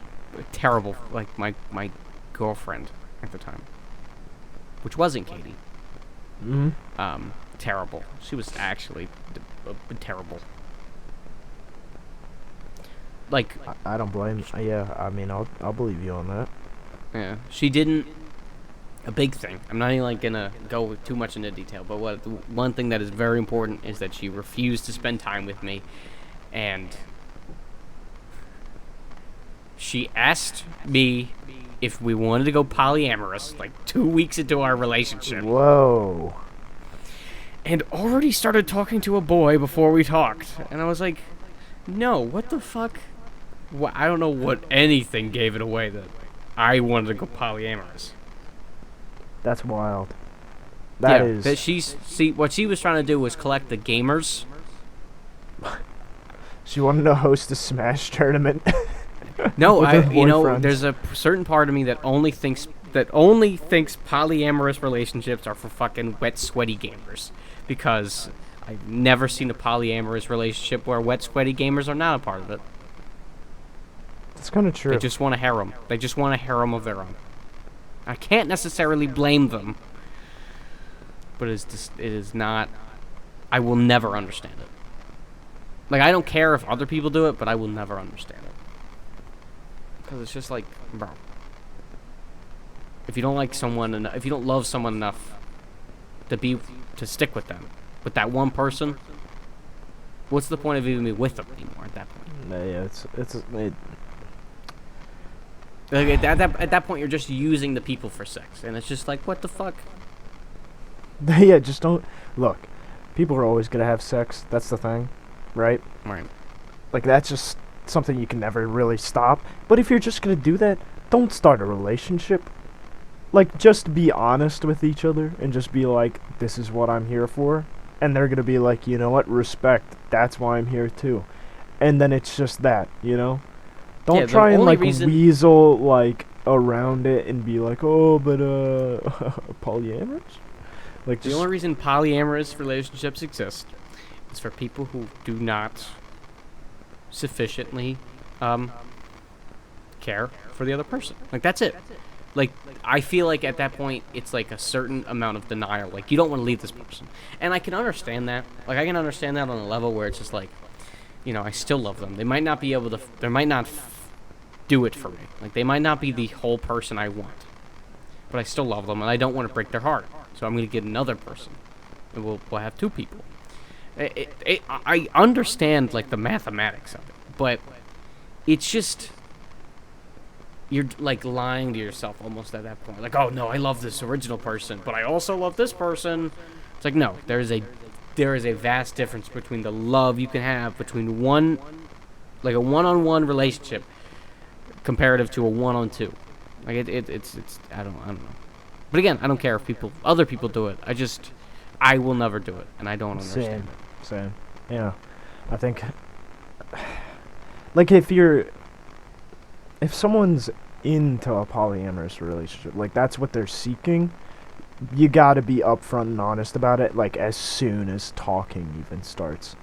terrible. Like my girlfriend at the time, which wasn't Katie. Hmm. Terrible. She was actually terrible. Like, I don't blame. Yeah, I mean, I'll believe you on that. yeah, she didn't. A big thing. I'm not even like gonna go too much into detail, but one thing that is very important is that she refused to spend time with me, and she asked me if we wanted to go polyamorous like 2 weeks into our relationship, Whoa. and already started talking to a boy before we talked, and I was like, no, what the fuck? I don't know what anything gave it away that I wanted to go polyamorous. That's wild. That is. See what she was trying to do was collect the gamers. She wanted to host a Smash tournament. No, with her boyfriends. there's a certain part of me that only thinks polyamorous relationships are for fucking wet, sweaty gamers, because I've never seen a polyamorous relationship where wet, sweaty gamers are not a part of it. That's kind of true. They just want a harem. They just want a harem of their own. I can't necessarily blame them, but it is not. I will never understand it. Like, I don't care if other people do it, but I will never understand it. Because it's just like, bro. If you don't like someone, if you don't love someone enough to stick with them, with that one person, what's the point of even being with them anymore at that point? Yeah, Like, at that point, you're just using the people for sex, and it's just like, what the fuck? yeah, just don't look. People are always gonna have sex. That's the thing, right? Right. Like, that's just something you can never really stop. But if you're just gonna do that, don't start a relationship. Like, just be honest with each other and just be like, this is what I'm here for. And they're gonna be like, you know what, respect. That's why I'm here too. And then it's just that, you know? Don't try and, like, weasel, like, around it and be like, oh, but, polyamorous? Like, the only reason polyamorous relationships exist is for people who do not sufficiently care for the other person. Like, that's it. Like, I feel like at that point, it's like a certain amount of denial. Like, you don't want to leave this person. And I can understand that. Like, I can understand that on a level where it's just like, you know, I still love them. They might not be able to, they might not do it for me. Like, they might not be the whole person I want. But I still love them, and I don't want to break their heart. So I'm going to get another person. And we'll have two people. I understand, like, the mathematics of it. But it's just, you're, like, lying to yourself almost at that point. Like, oh, no, I love this original person, but I also love this person. It's like, no, there is a vast difference between the love you can have between one, like a one-on-one relationship, comparative to a one-on-two. Like, it's I don't know. But again, I don't care if other people do it. I will never do it, and I don't understand it. Same. Yeah. I think, like, if someone's into a polyamorous relationship, like, that's what they're seeking, you gotta be upfront and honest about it, like, as soon as talking even starts.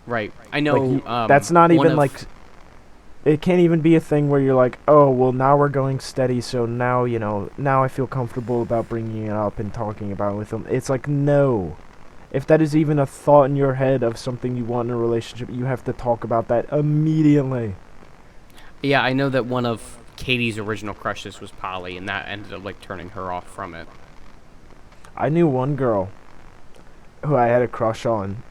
Right. I know. Like, that's not even, like, it can't even be a thing where you're like, oh, well, now we're going steady, so now, you know, now I feel comfortable about bringing it up and talking about it with them. It's like, no. If that is even a thought in your head of something you want in a relationship, you have to talk about that immediately. Yeah, I know that one of Katie's original crushes was Polly, and that ended up, like, turning her off from it. I knew one girl who I had a crush on,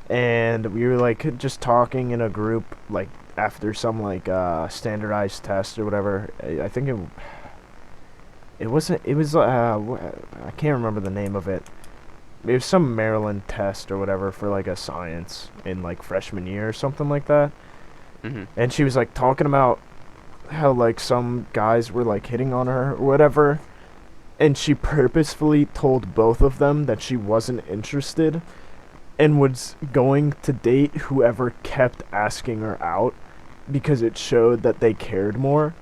and we were, like, just talking in a group, like, after some, like, standardized test or whatever. I think it was I can't remember the name of it. It was some Maryland test or whatever for, like, a science in, like, freshman year or something like that. Mm-hmm. And she was, like, talking about how, like, some guys were, like, hitting on her or whatever. And she purposefully told both of them that she wasn't interested and was going to date whoever kept asking her out because it showed that they cared more.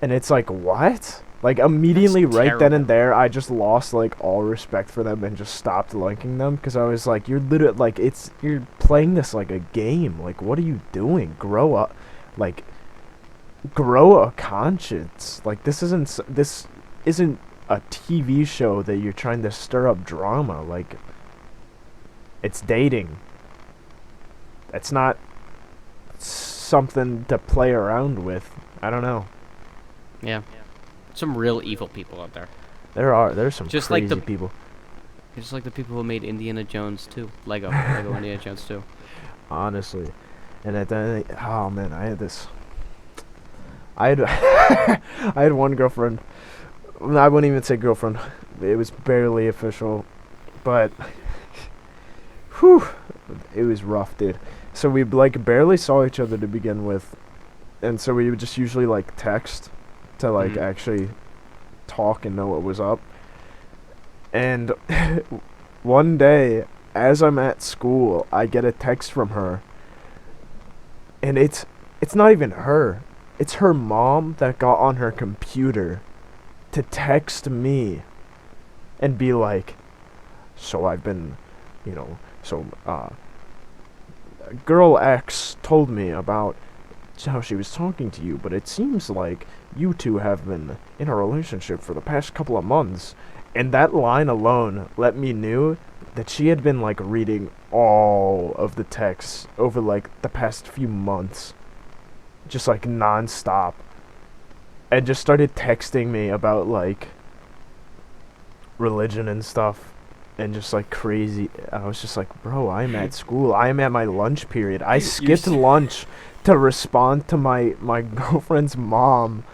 And it's like, what? Like, immediately That's right then and terrible. there, I just lost, like, all respect for them and just stopped liking them. Because I was like, you're literally, like, you're playing this like a game. Like, what are you doing? Grow up. Like, grow a conscience. Like, this isn't a TV show that you're trying to stir up drama. Like, it's dating. It's not something to play around with. I don't know. Yeah. Some real evil people out there. There's some Just like crazy the people. just like the people who made Indiana Jones 2. Lego Indiana Jones 2. Honestly. And at the end, oh man, I had I had one girlfriend. I wouldn't even say girlfriend. It was barely official, but whew, it was rough, dude. So we like barely saw each other to begin with, and so we would just usually like text to like Mhm. actually talk and know what was up. And one day, as I'm at school, I get a text from her, and it's not even her. It's her mom that got on her computer to text me and be like, so I've been, you know, so girl X told me about how she was talking to you, but it seems like you two have been in a relationship for the past couple of months. And that line alone let me knew that she had been like reading all of the texts over like the past few months, just like nonstop, and just started texting me about like religion and stuff, and just like crazy. I was just like, bro, I'm at school. I'm at my lunch period. I You're skipped lunch to respond to my girlfriend's mom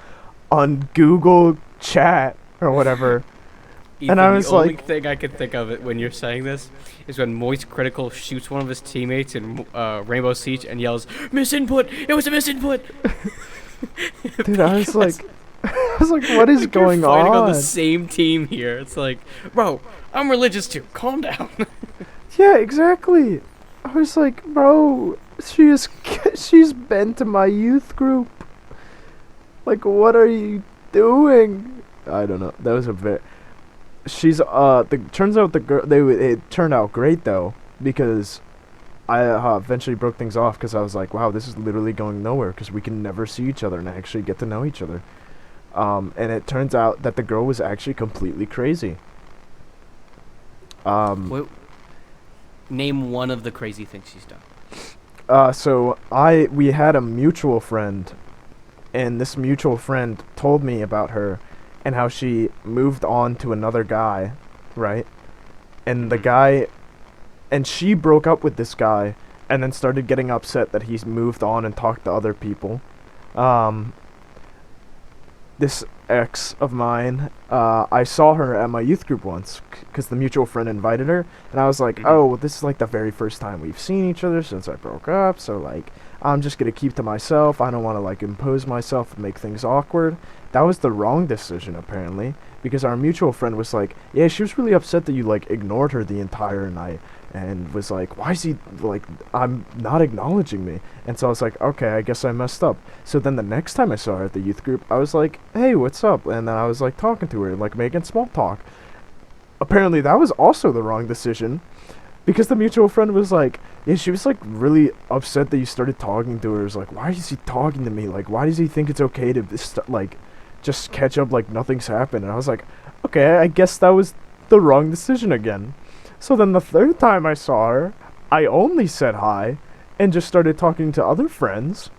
on Google Chat or whatever. And I Ethan, the was only like, thing I can think of it when you're saying this is when Moist Critical shoots one of his teammates in Rainbow Siege and yells, "Misinput! It was a misinput!" dude, I was Because like, I was like, what is like you're going fighting on the on? same team here. It's like, bro, I'm religious too. Calm down. Yeah, exactly. I was like, bro, she's been to my youth group. Like, what are you doing? I don't know. That was a bit. She's turns out the girl it turned out great though, because I eventually broke things off because I was like, wow, this is literally going nowhere because we can never see each other and actually get to know each other. And it turns out that the girl was actually completely crazy. Um, Wait, name one of the crazy things she's done. so we had a mutual friend, and this mutual friend told me about her and how she moved on to another guy, right? And the Mhm. guy, and she broke up with this guy and then started getting upset that he's moved on and talked to other people. Um, this ex of mine, I saw her at my youth group once because the mutual friend invited her, and I was like, Mhm. oh, well, this is like the very first time we've seen each other since I broke up, so like, I'm just gonna keep to myself. I don't want to like impose myself and make things awkward. That was the wrong decision apparently, because our mutual friend was like, yeah, she was really upset that you like ignored her the entire night, and was like, why is he like, I'm not acknowledging me? And so I was like, okay, I guess I messed up. So then the next time I saw her at the youth group, I was like, hey, what's up? And then I was like talking to her, like making small talk. Apparently that was also the wrong decision, because the mutual friend was like, yeah, she was like really upset that you started talking to her. It was like, why is he talking to me? Like, why does he think it's okay to like just catch up like nothing's happened? And I was like, okay, I guess that was the wrong decision again. So then the third time I saw her, I only said hi and just started talking to other friends.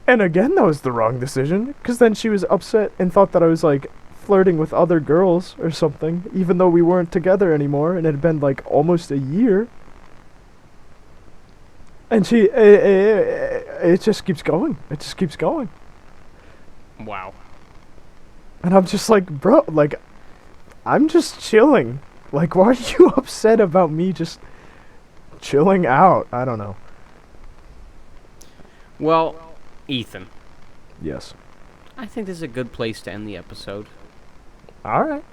And again, that was the wrong decision, because then she was upset and thought that I was like flirting with other girls or something, even though we weren't together anymore and it had been like almost a year. And it just keeps going. It just keeps going. Wow. And I'm just like, bro, like, I'm just chilling. Like, why are you upset about me just chilling out? I don't know. Well, Ethan, Yes. I think this is a good place to end the episode. Alright.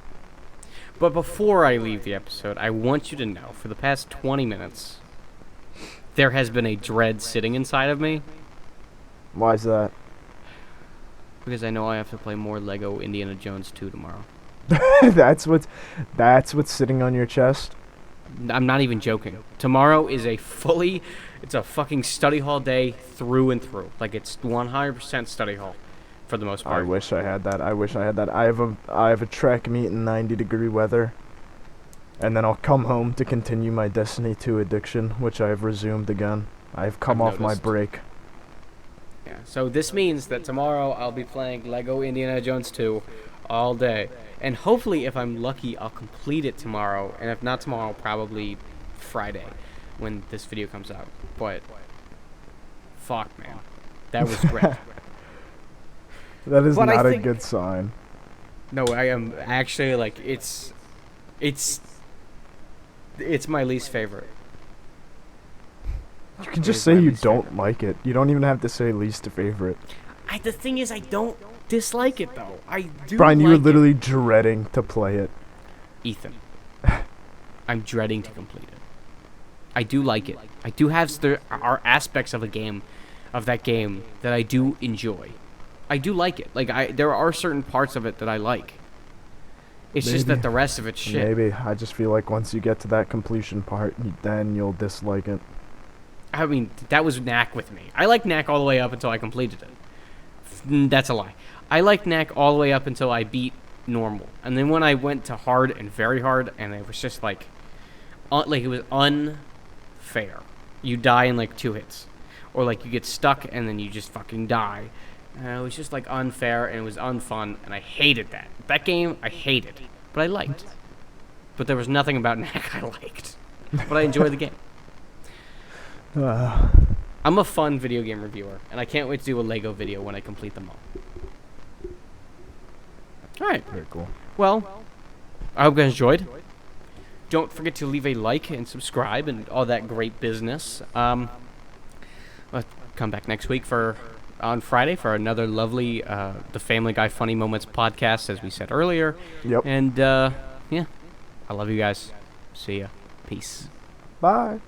But before I leave the episode, I want you to know, for the past 20 minutes, there has been a dread sitting inside of me. Why's that? because I know I have to play more Lego Indiana Jones 2 tomorrow. that's what's sitting on your chest. I'm not even joking. Tomorrow is it's a fucking study hall day through and through. Like, it's 100% study hall for the most part. I wish I had that. I have a track meet in 90-degree weather, and then I'll come home to continue my Destiny 2 addiction, which I have resumed again. I've come off my break. Yeah. So this means that tomorrow I'll be playing Lego Indiana Jones 2 all day. And hopefully, if I'm lucky, I'll complete it tomorrow. And if not tomorrow, probably Friday when this video comes out. But fuck, man. That was great. That is not a good sign. No, I am actually, like, it's my least favorite. You can just say you don't like it. You don't even have to say least favorite. The thing is, I don't dislike it, though. I do. Brian, you were literally dreading to play it. Ethan, I'm dreading to complete it. I do like it. I do have there are aspects of that game that I do enjoy. I do like it. Like, there are certain parts of it that I like. It's just that the rest of it's shit. Maybe. I just feel like once you get to that completion part, then you'll dislike it. I mean, that was Knack with me. I liked Knack all the way up until I completed it. That's a lie. I liked Knack all the way up until I beat normal. And then when I went to hard and very hard, and it was just like it was unfair. You die in like 2 hits. Or like you get stuck and then you just fucking die. It was just like unfair and it was unfun, and I hated that. That game, I hated. But I liked. But there was nothing about Knack I liked. But I enjoyed the game. I'm a fun video game reviewer, and I can't wait to do a Lego video when I complete them all. Alright. Very cool. Well, I hope you guys enjoyed. Don't forget to leave a like and subscribe and all that great business. I'll come back next week on Friday for another lovely The Family Guy Funny Moments podcast, as we said earlier. Yep. And, yeah. I love you guys. See ya. Peace. Bye.